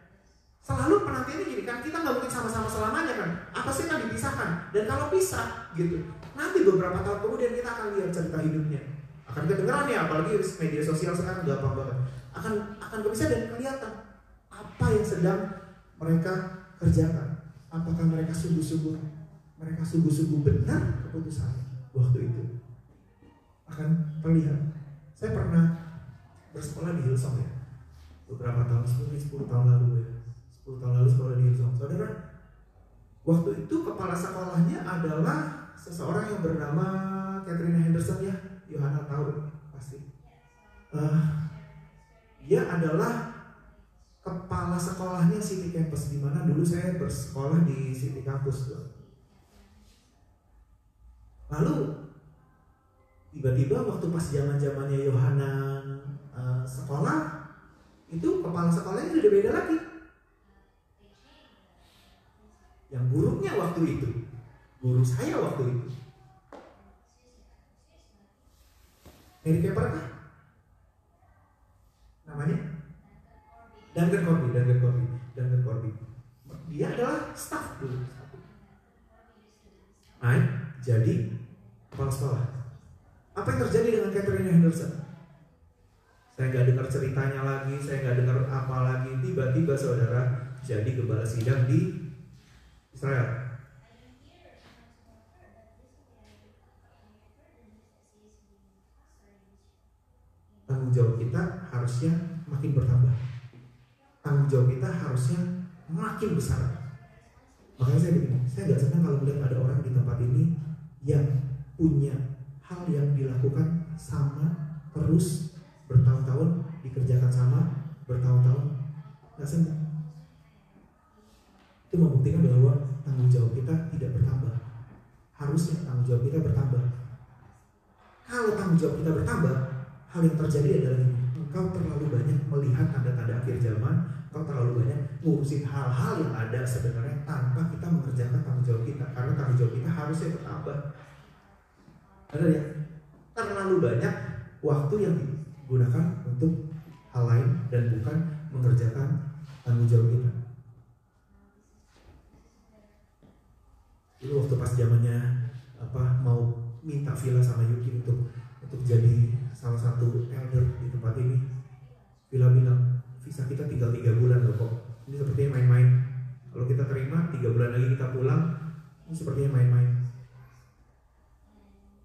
selalu penantiannya gini kan, kita nggak mungkin sama-sama selamanya kan. Apa sih kan dipisahkan? Dan kalau pisah gitu, nanti beberapa tahun kemudian kita akan lihat cerita hidupnya. Akan kedengeran ya, apalagi media sosial sekarang gampang banget. Akan kepisah dan kelihatan apa yang sedang mereka kerjakan. Apakah mereka sungguh-sungguh benar keputusan waktu itu? Akan terlihat. Saya pernah bersekolah di Hillsong ya, beberapa tahun, 10 tahun lalu ya. 10 tahun lalu sekolah di Hillsong. Saudara, waktu itu kepala sekolahnya adalah seseorang yang bernama Catherine Henderson ya. Yohana tahu pasti. Dia adalah kepala sekolahnya City Campus, di mana dulu saya bersekolah di City Campus. Lalu tiba-tiba waktu pas zamannya Yohana sekolah, itu kepala sekolahnya sudah beda lagi. Yang gurunya waktu itu, guru saya waktu itu, Mary Kepper kan? Namanya? Duncan Corby. Dia adalah staff dulu. Jadi kepala sekolah. Apa yang terjadi dengan Catherine Henderson? Saya nggak dengar ceritanya lagi, saya nggak dengar apa lagi. Tiba-tiba saudara jadi gembala sidang di Israel. Tanggung jawab kita harusnya makin bertambah. Tanggung jawab kita harusnya makin besar. Makanya saya nggak senang kalau melihat ada orang di tempat ini yang punya hal yang dilakukan sama terus bertahun-tahun, dikerjakan sama bertahun-tahun, nggak senang. Itu membuktikan bahwa tanggung jawab kita tidak bertambah. Harusnya tanggung jawab kita bertambah. Kalau tanggung jawab kita bertambah, hal yang terjadi adalah ini: engkau terlalu banyak melihat tanda-tanda akhir zaman, engkau terlalu banyak ngurusin hal-hal yang ada sebenarnya tanpa kita mengerjakan tanggung jawab kita. Karena tanggung jawab kita harusnya bertambah. Ada ya? Terlalu banyak waktu yang digunakan untuk hal lain dan bukan mengerjakan tanggung jawab kita. Dulu waktu pas zamannya mau minta villa sama Yuki untuk jadi salah satu elder di tempat ini, Villa bilang visa kita tinggal 3 bulan loh kok. Ini sepertinya main-main. Kalau kita terima 3 bulan lagi kita pulang, ini sepertinya main-main.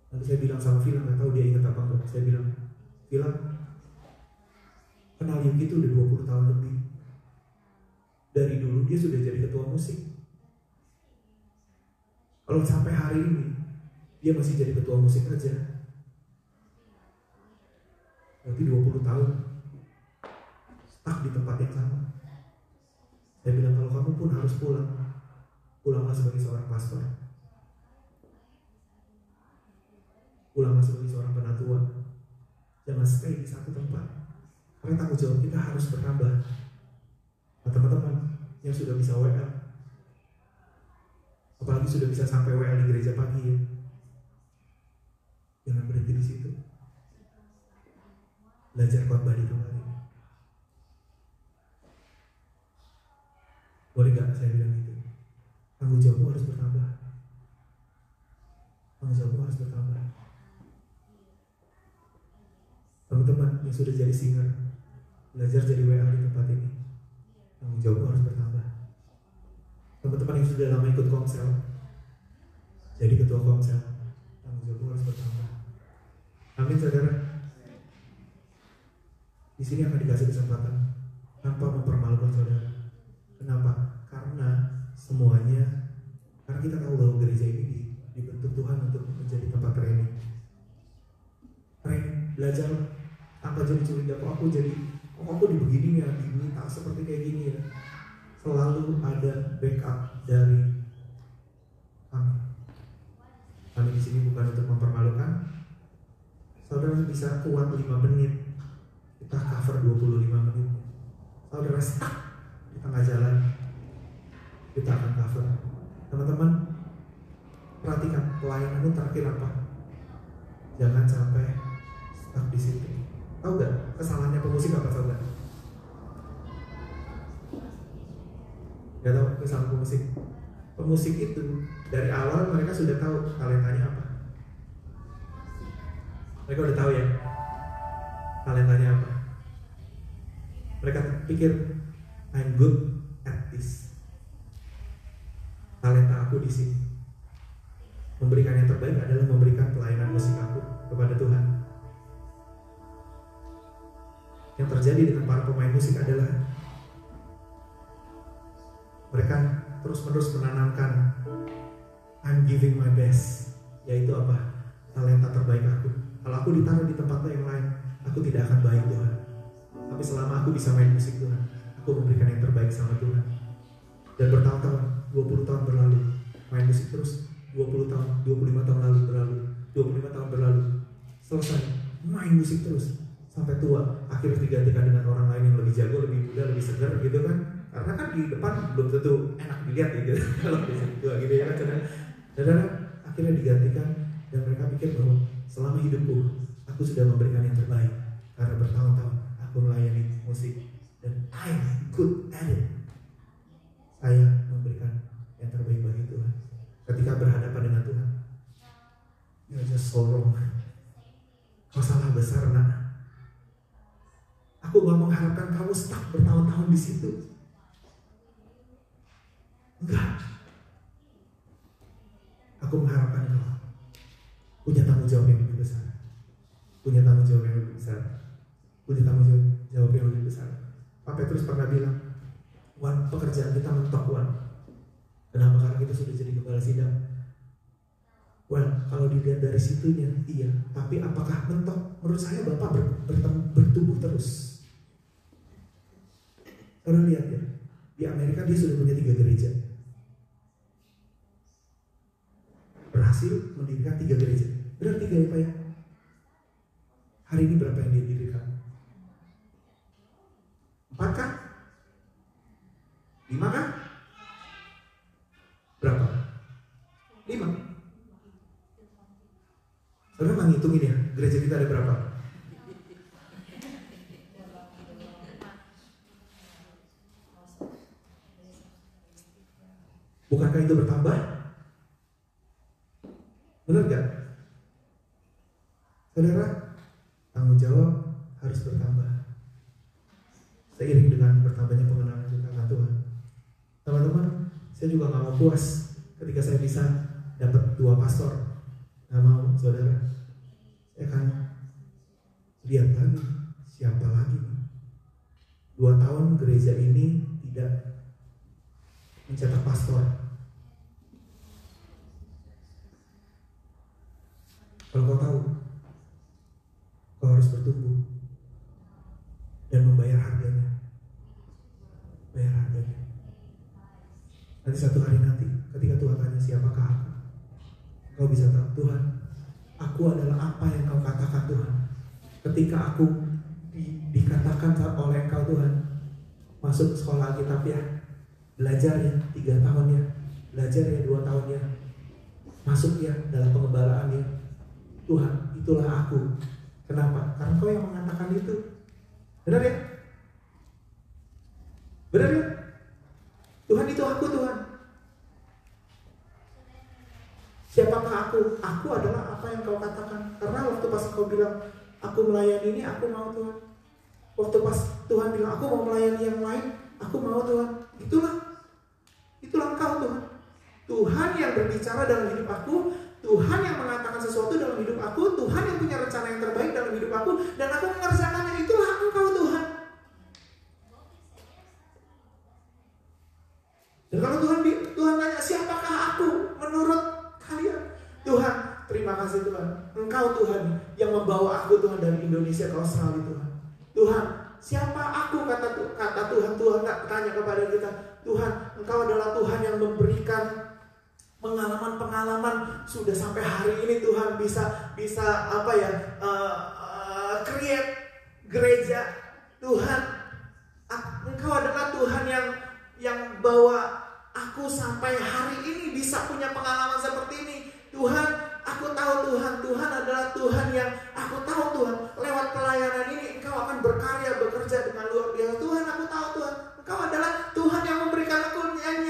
Lalu saya bilang sama Villa, nggak tahu dia ingat apa enggak. Saya bilang, Villa, kenal Yuki itu udah 20 tahun lebih. Dari dulu dia sudah jadi ketua musik. Kalau sampai hari ini dia masih jadi ketua musik aja, berarti 20 tahun stuck di tempat yang sama. Saya bilang, kalau kamu pun harus pulanglah sebagai seorang pastor, pulanglah sebagai seorang penatua. Jangan stay di satu tempat, karena tanggung jawab kita harus bertambah. Nah, teman-teman yang sudah bisa WL, apalagi sudah bisa sampai WL di gereja pagi ya, jangan berhenti di situ. Belajar khotbah di tempat ini. Boleh gak saya bilang gitu? Tanggung jawabmu harus bertambah. Tanggung jawabmu harus bertambah. Teman-teman yang sudah jadi singer, belajar jadi WL di tempat ini. Tanggung jawabmu harus bertambah. Teman-teman yang sudah lama ikut komsel, jadi ketua komsel, tanggung jawabmu harus bertambah. Amin saudara. Di sini akan dikasih kesempatan tanpa mempermalukan saudara. Kenapa? Karena kita tahu bahwa gereja ini dibentuk Tuhan untuk menjadi tempat training. Belajar tanpa jadi curiga, kok aku dibegini ya, diminta seperti kayak gini ya. Selalu ada backup dari kami. Kami di sini bukan untuk mempermalukan. Saudara bisa kuat 5 menit, kita cover 25 menit. Saudara stuck di tengah jalan, kita akan cover. Teman-teman, perhatikan pelayananmu terakhir apa. Jangan sampai stuck di situ. Tahu gak kesalahannya pemusik apa saudara? Gak tahu sama pemusik. Pemusik itu dari awal mereka sudah tahu talentanya apa. Mereka udah tahu ya talentanya apa. Mereka pikir I'm good at this. Talenta aku di sini. Memberikan yang terbaik adalah memberikan pelayanan musik aku kepada Tuhan. Yang terjadi dengan para pemain musik adalah mereka terus-menerus menanamkan I'm giving my best, yaitu apa? Talenta terbaik aku. Kalau aku ditaruh di tempat yang lain, aku tidak akan baik Tuhan. Tapi selama aku bisa main musik Tuhan, aku memberikan yang terbaik sama Tuhan. Dan bertahun-tahun, 20 tahun berlalu, main musik terus. 20 tahun, 25 tahun lalu berlalu, 25 tahun berlalu, selesai main musik terus sampai tua. Akhirnya digantikan dengan orang lain yang lebih jago, lebih muda, lebih segar gitu kan. Karena kan di depan belum tentu enak dilihat gitu kalau di situ gitu ya kan. Dan akhirnya digantikan dan mereka pikir bahwa selama hidupku aku sudah memberikan yang terbaik karena bertahun-tahun aku melayani musik dan I'm good at it. Saya memberikan yang terbaik bagi Tuhan. Ketika berhadapan dengan Tuhan, you're just so wrong. Kau salah besar nak. Aku gak mengharapkan kamu stuck bertahun-tahun di situ. Enggak. Aku mengharapkan kau punya tanggung jawab yang lebih besar. Punya tanggung jawab yang lebih besar. Punya tanggung jawab yang lebih besar. Pak Petrus pernah bilang, Wan, pekerjaan kita mentok Wan. Kenapa? Karena kita sudah jadi gembala sidang. Well, kalau dilihat dari situnya, iya. Tapi apakah mentok? Menurut saya Bapak bertumbuh terus. Kalau lihat ya, di Amerika dia sudah punya 3 gereja. Berhasil mendirikan 3 gereja. Benar 3 ya Pak ya? Hari ini berapa yang dia dirikan? 4 kan? 5 kan? Berapa? 5. Saudara nggak ngitungin ya, gereja kita ada berapa? Bukankah itu bertambah? Benar gak? Saudara, tanggung jawab harus bertambah seiring dengan bertambahnya pengenalan kita dengan Tuhan. Teman-teman, saya juga gak mau puas ketika saya bisa dapat 2 pastor. Gak mau, saudara. Saya akan lihat lagi siapa lagi. 2 tahun gereja ini tidak mencetak pastor. Kalau kau tahu, kau harus bertumbuh dan membayar harganya. Bayar harganya. Nanti satu hari nanti, ketika Tuhan tanya siapakah aku, kau bisa tahu, Tuhan, aku adalah apa yang kau katakan Tuhan. Ketika aku dikatakan oleh Engkau Tuhan, masuk sekolah Alkitab ya, belajar ya 3 tahun ya, belajar ya 2 tahun ya, masuk ya dalam pengembalaan ya. Tuhan, itulah aku. Kenapa? Karena Kau yang mengatakan itu. Benar ya? Benar ya? Tuhan, itu aku Tuhan. Siapakah aku? Aku adalah apa yang Kau katakan. Karena waktu pas Kau bilang aku melayani ini, aku mau Tuhan. Waktu pas Tuhan bilang aku mau melayani yang lain, aku mau Tuhan. Itulah Engkau Tuhan. Tuhan yang berbicara dalam hidup aku, Tuhan yang mengatakan sesuatu dalam hidup aku, Tuhan yang punya rencana yang terbaik dalam hidup aku, dan aku mengerjakannya. Itulah Engkau Tuhan. Dan kalau Tuhan tanya siapakah aku menurut kalian, Tuhan, terima kasih Tuhan, Engkau Tuhan yang membawa aku Tuhan dari Indonesia ke Australia Tuhan. Tuhan, siapa aku, kata Tuhan. Tuhan tanya kepada kita, Tuhan, Engkau adalah Tuhan yang memberikan pengalaman sudah sampai hari ini Tuhan bisa apa ya, create gereja. Tuhan, Engkau adalah Tuhan yang bawa aku sampai hari ini bisa punya pengalaman seperti ini. Tuhan, aku tahu Tuhan adalah Tuhan yang aku tahu Tuhan, lewat pelayanan ini Engkau akan bekerja dengan luar biasa. Tuhan, aku tahu Tuhan, Engkau adalah Tuhan yang memberikan aku nyanyi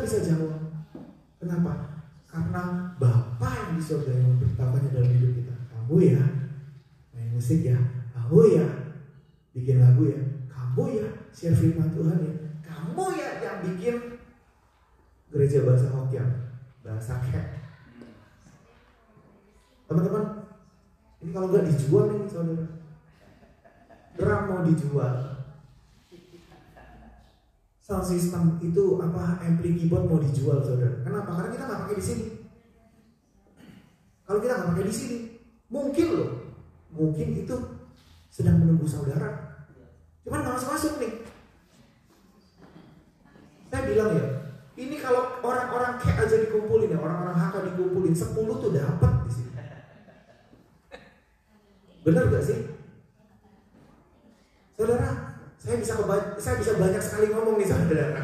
bisa jawab. Kenapa? Karena Bapa yang di surga yang memberitahukannya dalam hidup kita. Kamu ya main musik ya, kamu ya bikin lagu ya, kamu ya share firman Tuhan ya, kamu ya yang bikin gereja bahasa Hokkien, bahasa Kek. Teman-teman, ini kalau nggak dijual nih saudara, drum mau dijual, sound system itu ampli keyboard mau dijual saudara. Kenapa? Karena kita nggak pakai di sini. Kalau kita nggak pakai di sini, mungkin itu sedang menunggu saudara. Cuman nggak masuk nih. Saya bilang ya, ini kalau orang-orang kayak aja dikumpulin ya, orang-orang HK dikumpulin, 10 tuh dapat di sini. Benar gak sih? Saudara, saya bisa banyak sekali ngomong nih saudara.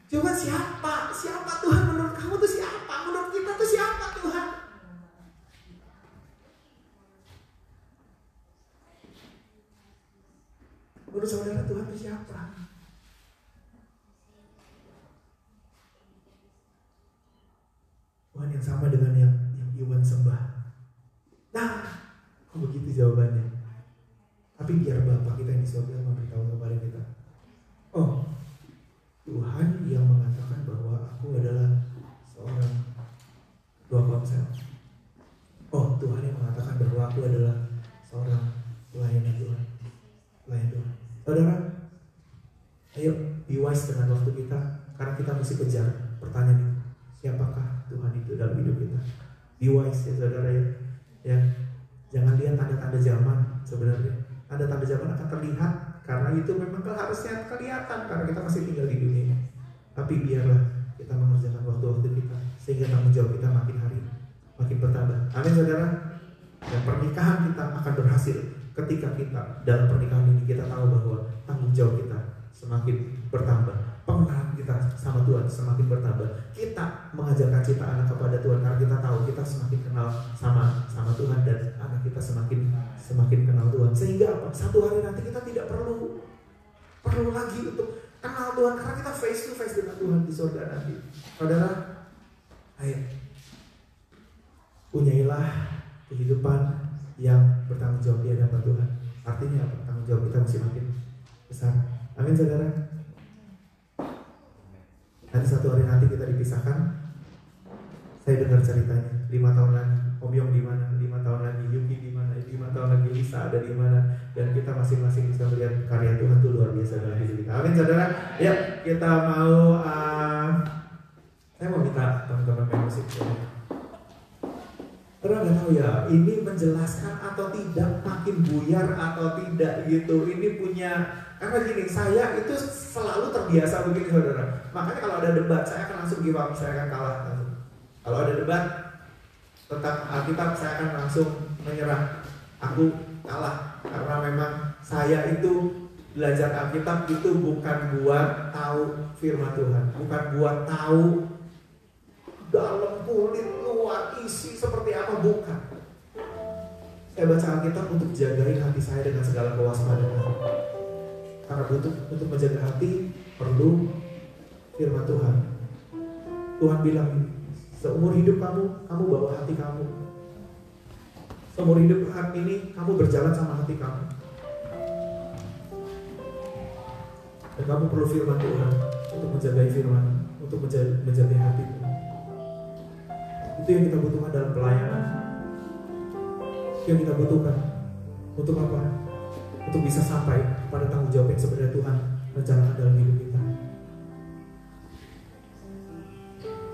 Coba siapa Tuhan menurut kamu tuh siapa? Menurut kita tuh siapa Tuhan? Menurut saudara Tuhan itu siapa? Tuhan yang sama dengan yang Iwan sembah. Nah, begitu jawabannya. Tapi biar Bapa kita yang di surga memberitahu kepada kita. Oh, Tuhan yang mengatakan bahwa aku adalah seorang ketua komsel. Oh, Tuhan yang mengatakan bahwa aku adalah seorang pelayan Tuhan. Saudara, ayo be wise dengan waktu kita, karena kita mesti kejar pertanyaan itu. Siapakah Tuhan itu dalam hidup kita? Be wise ya saudara ya. Jangan lihat tanda-tanda zaman sebenarnya. Tanda-tanda zaman akan terlihat karena itu memang harusnya kelihatan karena kita masih tinggal di dunia ini. Tapi biarlah kita mengerjakan waktu-waktu kita sehingga tanggung jawab kita makin hari makin bertambah. Amin saudara. Dan pernikahan kita akan berhasil ketika kita dalam pernikahan ini kita tahu bahwa tanggung jawab kita semakin bertambah, pengenalan kita sama Tuhan semakin bertambah. Kita mengajarkan cinta anak kepada Tuhan karena kita tahu kita semakin kenal sama Tuhan dan anak kita semakin kenal Tuhan. Sehingga apa? Satu hari nanti kita tidak perlu lagi untuk kenal Tuhan karena kita face to face dengan Tuhan di surga nanti. Saudara, ayo punyailah kehidupan yang bertanggung jawab di hadapan Tuhan. Artinya apa? Tanggung jawab kita masih makin besar. Amin saudara. Nanti satu hari nanti kita dipisahkan. Saya dengar ceritanya 5 tahun lagi Om Yong di mana, 5 tahun lagi Yuki di mana, 5 tahun lagi Lisa ada di mana, dan kita masing-masing bisa melihat karya Tuhan itu luar biasa dalam hidup kita. Amin saudara. Ya, kita mau saya mau minta teman-teman main musik ya. Pernah nggak tahu ya, ini menjelaskan atau tidak, makin buyar atau tidak gitu. Ini punya, karena gini, saya itu selalu terbiasa begini saudara. Makanya kalau ada debat, saya akan langsung give up, saya akan kalah. Kalau ada debat tentang Alkitab, saya akan langsung menyerah. Aku kalah, karena memang saya itu belajar Alkitab itu bukan buat tahu firman Tuhan, bukan buat tahu dalam kulit luar isi seperti apa, bukan. Saya baca Alkitab untuk jagain hati saya dengan segala kewaspadaan. Karena untuk menjaga hati perlu firman Tuhan. Tuhan bilang, seumur hidup kamu bawa hati kamu. Seumur hidup ini kamu berjalan sama hati kamu. Dan kamu perlu firman Tuhan untuk menjaga firman, untuk menjaga hati. Itu yang kita butuhkan dalam pelayanan. Itu yang kita butuhkan. Untuk apa? Untuk bisa sampai pada tanggung jawab yang sebenarnya Tuhan rencanakan dalam hidup kita.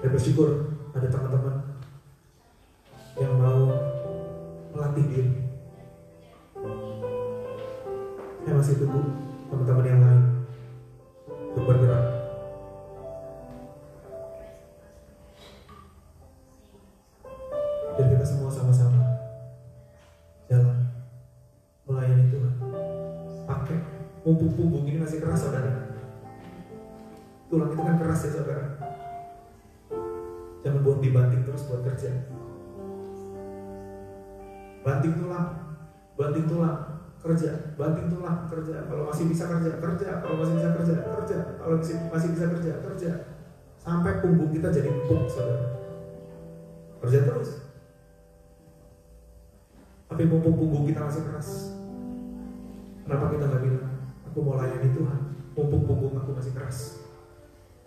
Saya bersyukur ada teman-teman yang mau melatih diri. Saya masih tunggu teman-teman yang lain untuk bergerak. Dan kita semua sama-sama jalan melayani Tuhan. Pakai punggung ini masih keras saudara. Tulang itu kan keras ya saudara. Jangan buat dibanting terus buat kerja. Banting tulang, kerja. Banting tulang, kerja. Kalau masih bisa kerja. Kalau masih bisa kerja. Kalau Kalau masih bisa kerja. Sampai punggung kita jadi empuk, saudara. Kerja terus. Tapi mumpung punggung kita masih keras, kenapa kita nggak bilang, aku mau layani Tuhan. Mumpung punggung aku masih keras,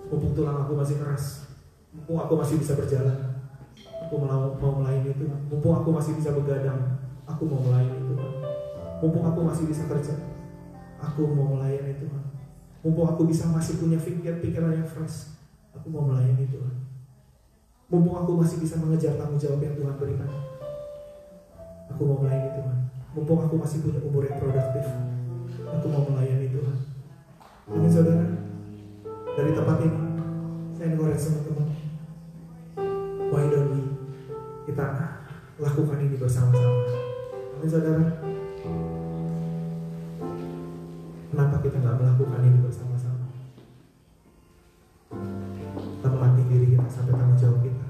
mumpung tulang aku masih keras, mumpung aku masih bisa berjalan, aku mau melayani Tuhan. Mumpung aku masih bisa begadang, aku mau melayani Tuhan. Mumpung aku masih bisa kerja, aku mau melayani Tuhan. Mumpung aku masih punya pikiran yang fresh, aku mau melayani Tuhan. Mumpung aku masih bisa mengejar tanggung jawab yang Tuhan berikan, aku mau melayani Tuhan. Mumpung aku masih punya umur yang produktif, aku mau melayani Tuhan. Amin saudara. Dari tempat ini saya encourage teman-teman, why don't we kita lakukan ini bersama-sama. Amin saudara. Kenapa kita gak melakukan ini bersama-sama? Kita melatih diri kita sampai tanggung jawab kita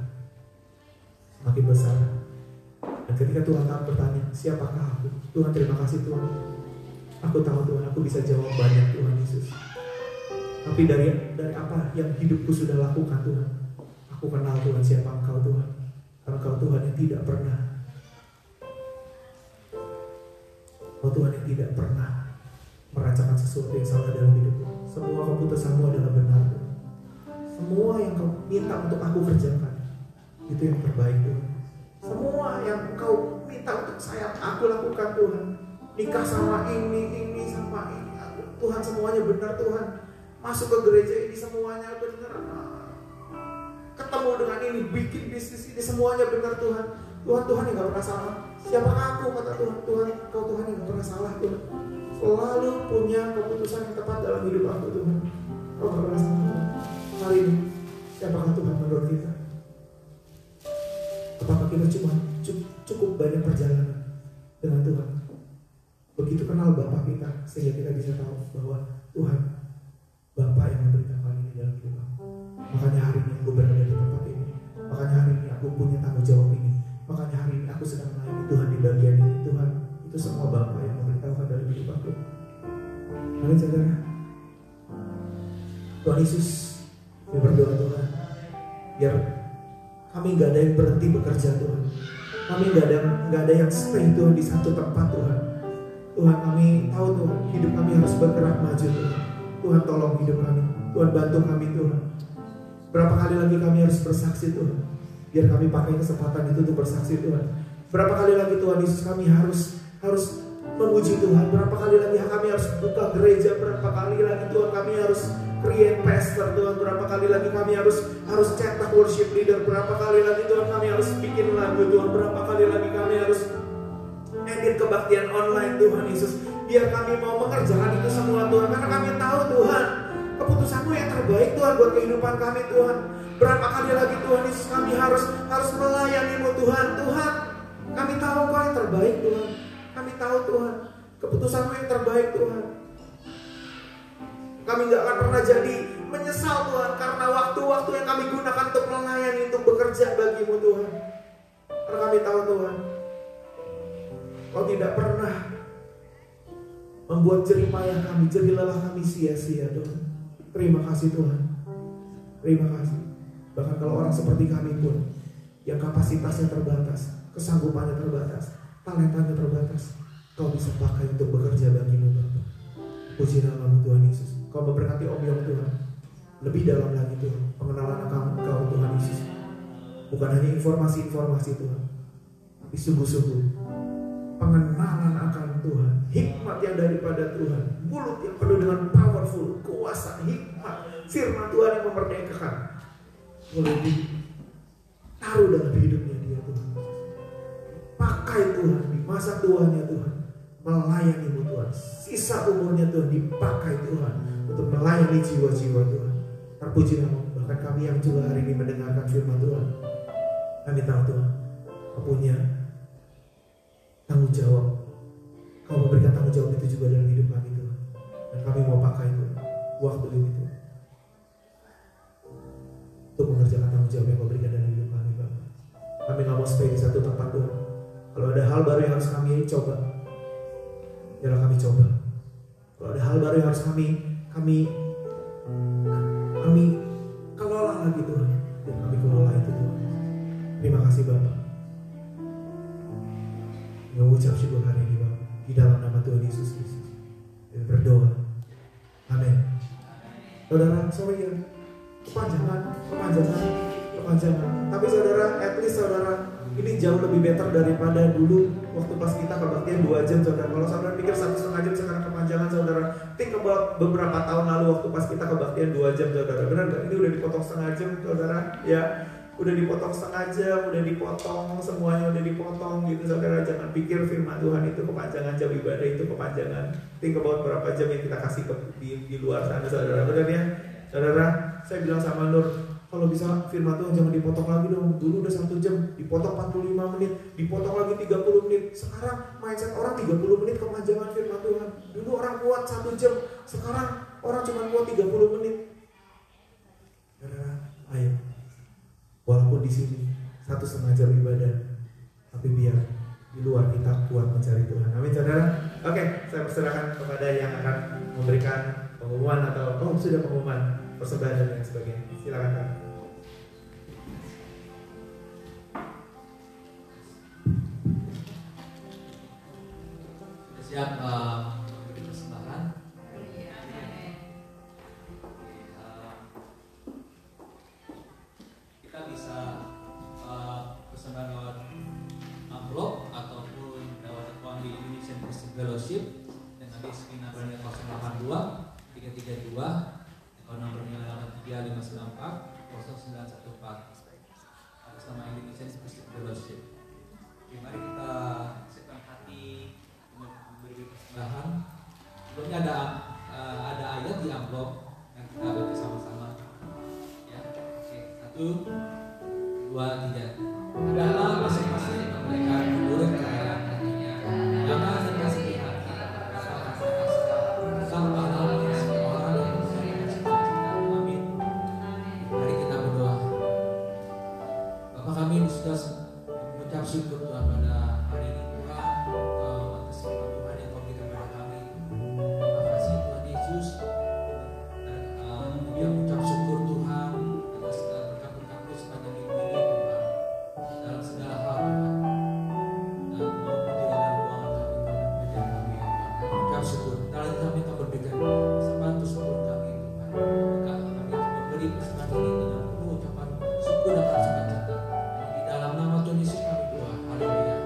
semakin besar. Dan ketika Tuhan bertanya, siapakah aku? Tuhan, terima kasih Tuhan. Aku tahu Tuhan, aku bisa jawab banyak Tuhan Yesus. Tapi dari apa yang hidupku sudah lakukan Tuhan, aku kenal Tuhan siapa Engkau Tuhan. Karena Engkau Tuhan yang tidak pernah, Engkau Tuhan yang tidak pernah merancangkan sesuatu yang salah dalam hidupku. Semua keputusanmu adalah benar Tuhan. Semua yang Kau minta untuk aku kerjakan, itu yang terbaik Tuhan. Semua yang Kau minta untuk aku lakukan Tuhan, nikah sama ini sama ini, Tuhan semuanya benar Tuhan. Masuk ke gereja ini semuanya benar, ketemu dengan ini, bikin bisnis ini semuanya benar Tuhan. Tuhan yang gak pernah salah. Siapakah aku, kata Tuhan. Kau Tuhan yang gak pernah salah Tuhan. Selalu punya keputusan yang tepat dalam hidup aku Tuhan. Kau gak pernah salah Tuhan. Hari ini siapakah Tuhan menurut kita? Apakah kita cukup banyak perjalanan dengan Tuhan? Begitu kenal Bapa kita sehingga kita bisa tahu bahwa Tuhan Bapa yang memberikan hal ini dalam hidup aku. Makanya hari ini aku berada di tempat ini. Makanya hari ini aku punya tanggung jawab ini. Makanya hari ini aku sedang melayani Tuhan di bagian ini. Tuhan, itu semua Bapa yang memberitahukan dalam hidup aku. Amin saudara. Tuhan Yesus, kami berdoa Tuhan, biar kami gak ada yang berhenti bekerja Tuhan. Kami gak ada yang stay Tuhan di satu tempat Tuhan. Tuhan, kami tahu Tuhan, hidup kami harus bergerak maju Tuhan. Tuhan tolong hidup kami, Tuhan bantu kami Tuhan. Berapa kali lagi kami harus bersaksi Tuhan, biar kami pakai kesempatan itu untuk bersaksi Tuhan. Berapa kali lagi Tuhan Yesus kami harus memuji Tuhan. Berapa kali lagi kami harus buka gereja. Berapa kali lagi Tuhan kami harus create pastor Tuhan. Berapa kali lagi kami harus cetak worship leader. Berapa kali lagi Tuhan kami harus bikin lagu Tuhan. Berapa kali lagi kami harus edit kebaktian online Tuhan Yesus. Biar kami mau mengerjakan itu semua Tuhan. Karena kami tahu Tuhan, keputusan-Mu yang terbaik Tuhan buat kehidupan kami Tuhan. Berapa kali lagi Tuhan Yesus kami harus melayani-Mu Tuhan. Tuhan, kami tahu Engkau yang terbaik Tuhan. Kami tahu Tuhan, keputusan-Mu yang terbaik Tuhan. Kami gak akan pernah jadi menyesal Tuhan, karena waktu-waktu yang kami gunakan untuk melayani, untuk bekerja bagi-Mu Tuhan. Karena kami tahu Tuhan, Kau tidak pernah membuat jerih payah kami, jerih lelah kami sia-sia Tuhan. Terima kasih Tuhan. Terima kasih. Bahkan kalau orang seperti kami pun, yang kapasitasnya terbatas, kesanggupannya terbatas, talentanya terbatas, Kau bisa pakai untuk bekerja bagi-Mu Bapa. Puji nama-Mu Tuhan Yesus. Kau memberkati Om Yong Tuhan. Lebih dalam lagi Tuhan, pengenalan Kau Tuhan Yesus. Bukan hanya informasi-informasi Tuhan, tapi sungguh-sungguh pengenalan akan Tuhan, hikmat yang daripada Tuhan, mulut yang penuh dengan powerful, kuasa, hikmat, firman Tuhan yang memerdekakan, boleh ditaruh dalam hidupnya dia Tuhan. Pakai Tuhan di masa tuanya Tuhan, melayani-Mu Tuhan. Sisa umurnya Tuhan dipakai Tuhan untuk melayani jiwa-jiwa Tuhan. Terpuji nama-Mu. Bahkan kami yang juga hari ini mendengarkan firman Tuhan, kami tahu Tuhan, Kau punya tanggung jawab. Kau memberikan tanggung jawab itu juga dalam hidup kami Tuhan. Dan kami mau pakai itu waktu ini Tuhan untuk mengerjakan tanggung jawab yang Kau berikan dalam hidup kami Bapak. Kami gak mau stay di satu tempat Tuhan. Kalau ada hal baru yang harus kami coba, biarlah kami coba. Kalau ada hal baru yang harus kami Kami kelola lagi Tuhan, dan kami kelola itu Tuhan. Terima kasih Bapak. Mengucap syukur hari ini Bapak, di dalam nama Tuhan Yesus Kristus. Dan berdoa. Amin. Saudara, sorry ya, kepanjangan. Tapi saudara, at least saudara, ini jauh lebih better daripada dulu waktu pas kita kebaktian 2 jam saudara. Kalau saudara pikir 1,5 jam sekarang kepanjangan saudara, think about beberapa tahun lalu waktu pas kita kebaktian 2 jam saudara. Benar gak? Ini udah dipotong setengah jam saudara, ya. Udah dipotong setengah jam, udah dipotong, semuanya udah dipotong gitu saudara. Jangan pikir firman Tuhan itu kepanjangan, jam ibadah itu kepanjangan. Think about berapa jam yang kita kasih di luar sana saudara. Benar ya? Saudara, saya bilang sama Nur, kalau bisa firman Tuhan jangan dipotong lagi dong. Dulu udah 1 jam, dipotong 45 menit, dipotong lagi 30 menit. Sekarang mindset orang 30 menit kepanjangan firman Tuhan. Dulu orang kuat 1 jam, sekarang orang cuma kuat 30 menit. Saudara, ayo. Walaupun di sini 1,5 jam ibadah, tapi biar di luar kita kuat mencari Tuhan. Amin saudara. Oke, saya persilakan kepada yang akan memberikan pengumuman atau sudah pengumuman persembahan dan lain sebagainya. Silakan Pak. Siap memberi persembahan. Kita bisa persembahan lewat amplop ataupun lewat account di Indonesian Christian Fellowship dengan basic nomornya 082 332 account nomornya 83594 0914 atas nama Indonesian Christian Fellowship. Mari kita siapkan hati memberi persembahan. Sebelumnya ada ayat di amplop yang kita baca sama-sama. Ya, oke, 1, 2, 3. Adalah masing-masing memberikan menurut kerelaan hatinya. Jangan terkasih hati tanpa lalai semua orang yang memberikan cita-cita. Amin. Mari kita berdoa. Bapak kami sudah mengucap syukur Tuhan pada hari ini Tuhan atas firman Tuhan yang kau berikan kepada kami. Terima kasih Tuhan Yesus. Kemudian mengucap syukur Tuhan atas segala berkat-berkat-Mu sepanjang minggu ini Tuhan, dalam segala hal Tuhan, dan maupun di dalam ruangan kami Tuhan berbicara kami ya Tuhan. Mengucap syukur. Dalam kami kau berbicara sebantu syukur kami Tuhan. Maka kami memberi persembahan ini dengan penuh ucapan syukur dan rasa sukacita. Di dalam nama Tuhan Yesus kami doa. Haleluya.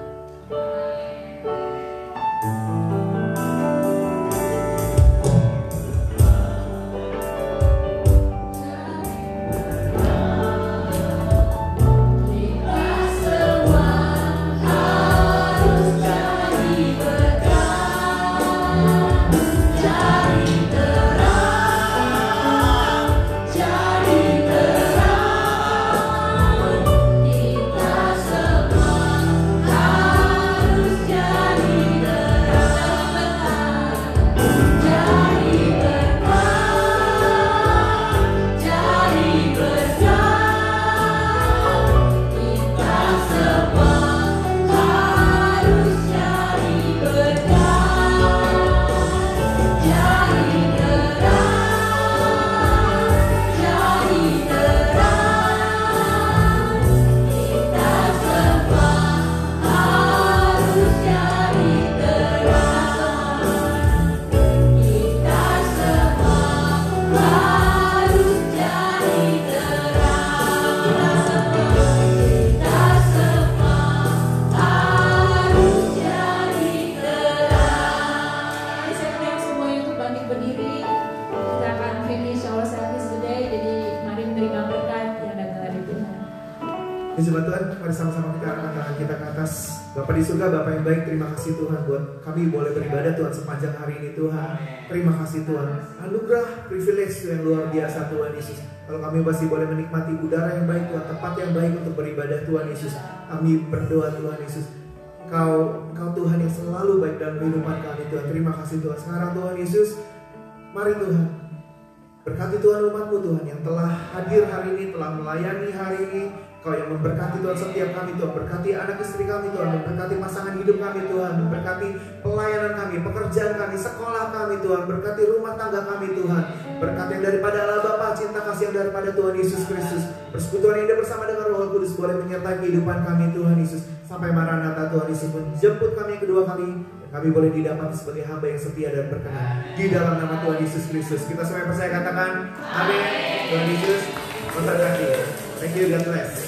Puji Tuhan, mari sama-sama kita angkat tangan kita ke atas. Bapak di surga, Bapak yang baik, terima kasih Tuhan buat kami boleh beribadah Tuhan sepanjang hari ini Tuhan. Terima kasih Tuhan, anugerah privilege yang luar biasa Tuhan Yesus. Kalau kami masih boleh menikmati udara yang baik Tuhan, tempat yang baik untuk beribadah Tuhan Yesus. Kami berdoa Tuhan Yesus, Engkau Tuhan yang selalu baik dalam kehidupan kami Tuhan. Terima kasih Tuhan. Sekarang Tuhan Yesus, mari Tuhan, berkati Tuhan umat-Mu Tuhan yang telah hadir hari ini, telah melayani hari ini. Kau yang memberkati Tuhan setiap kami Tuhan. Berkati anak istri kami Tuhan. Memberkati pasangan hidup kami Tuhan. Memberkati pelayanan kami, pekerjaan kami, sekolah kami Tuhan. Berkati rumah tangga kami Tuhan. Berkati yang daripada Allah Bapa, Allah, cinta kasih yang daripada Tuhan Yesus Kristus, persekutuan yang ada bersama dengan Roh Kudus boleh menyertai kehidupan kami Tuhan Yesus. Sampai Maranatha Tuhan Yesus menjemput kami yang kedua kali, kami boleh didapati sebagai hamba yang setia dan berkenan di dalam nama Tuhan Yesus Kristus. Kita semua percaya katakan amin. Tuhan Yesus memberkati. Thank you, God bless.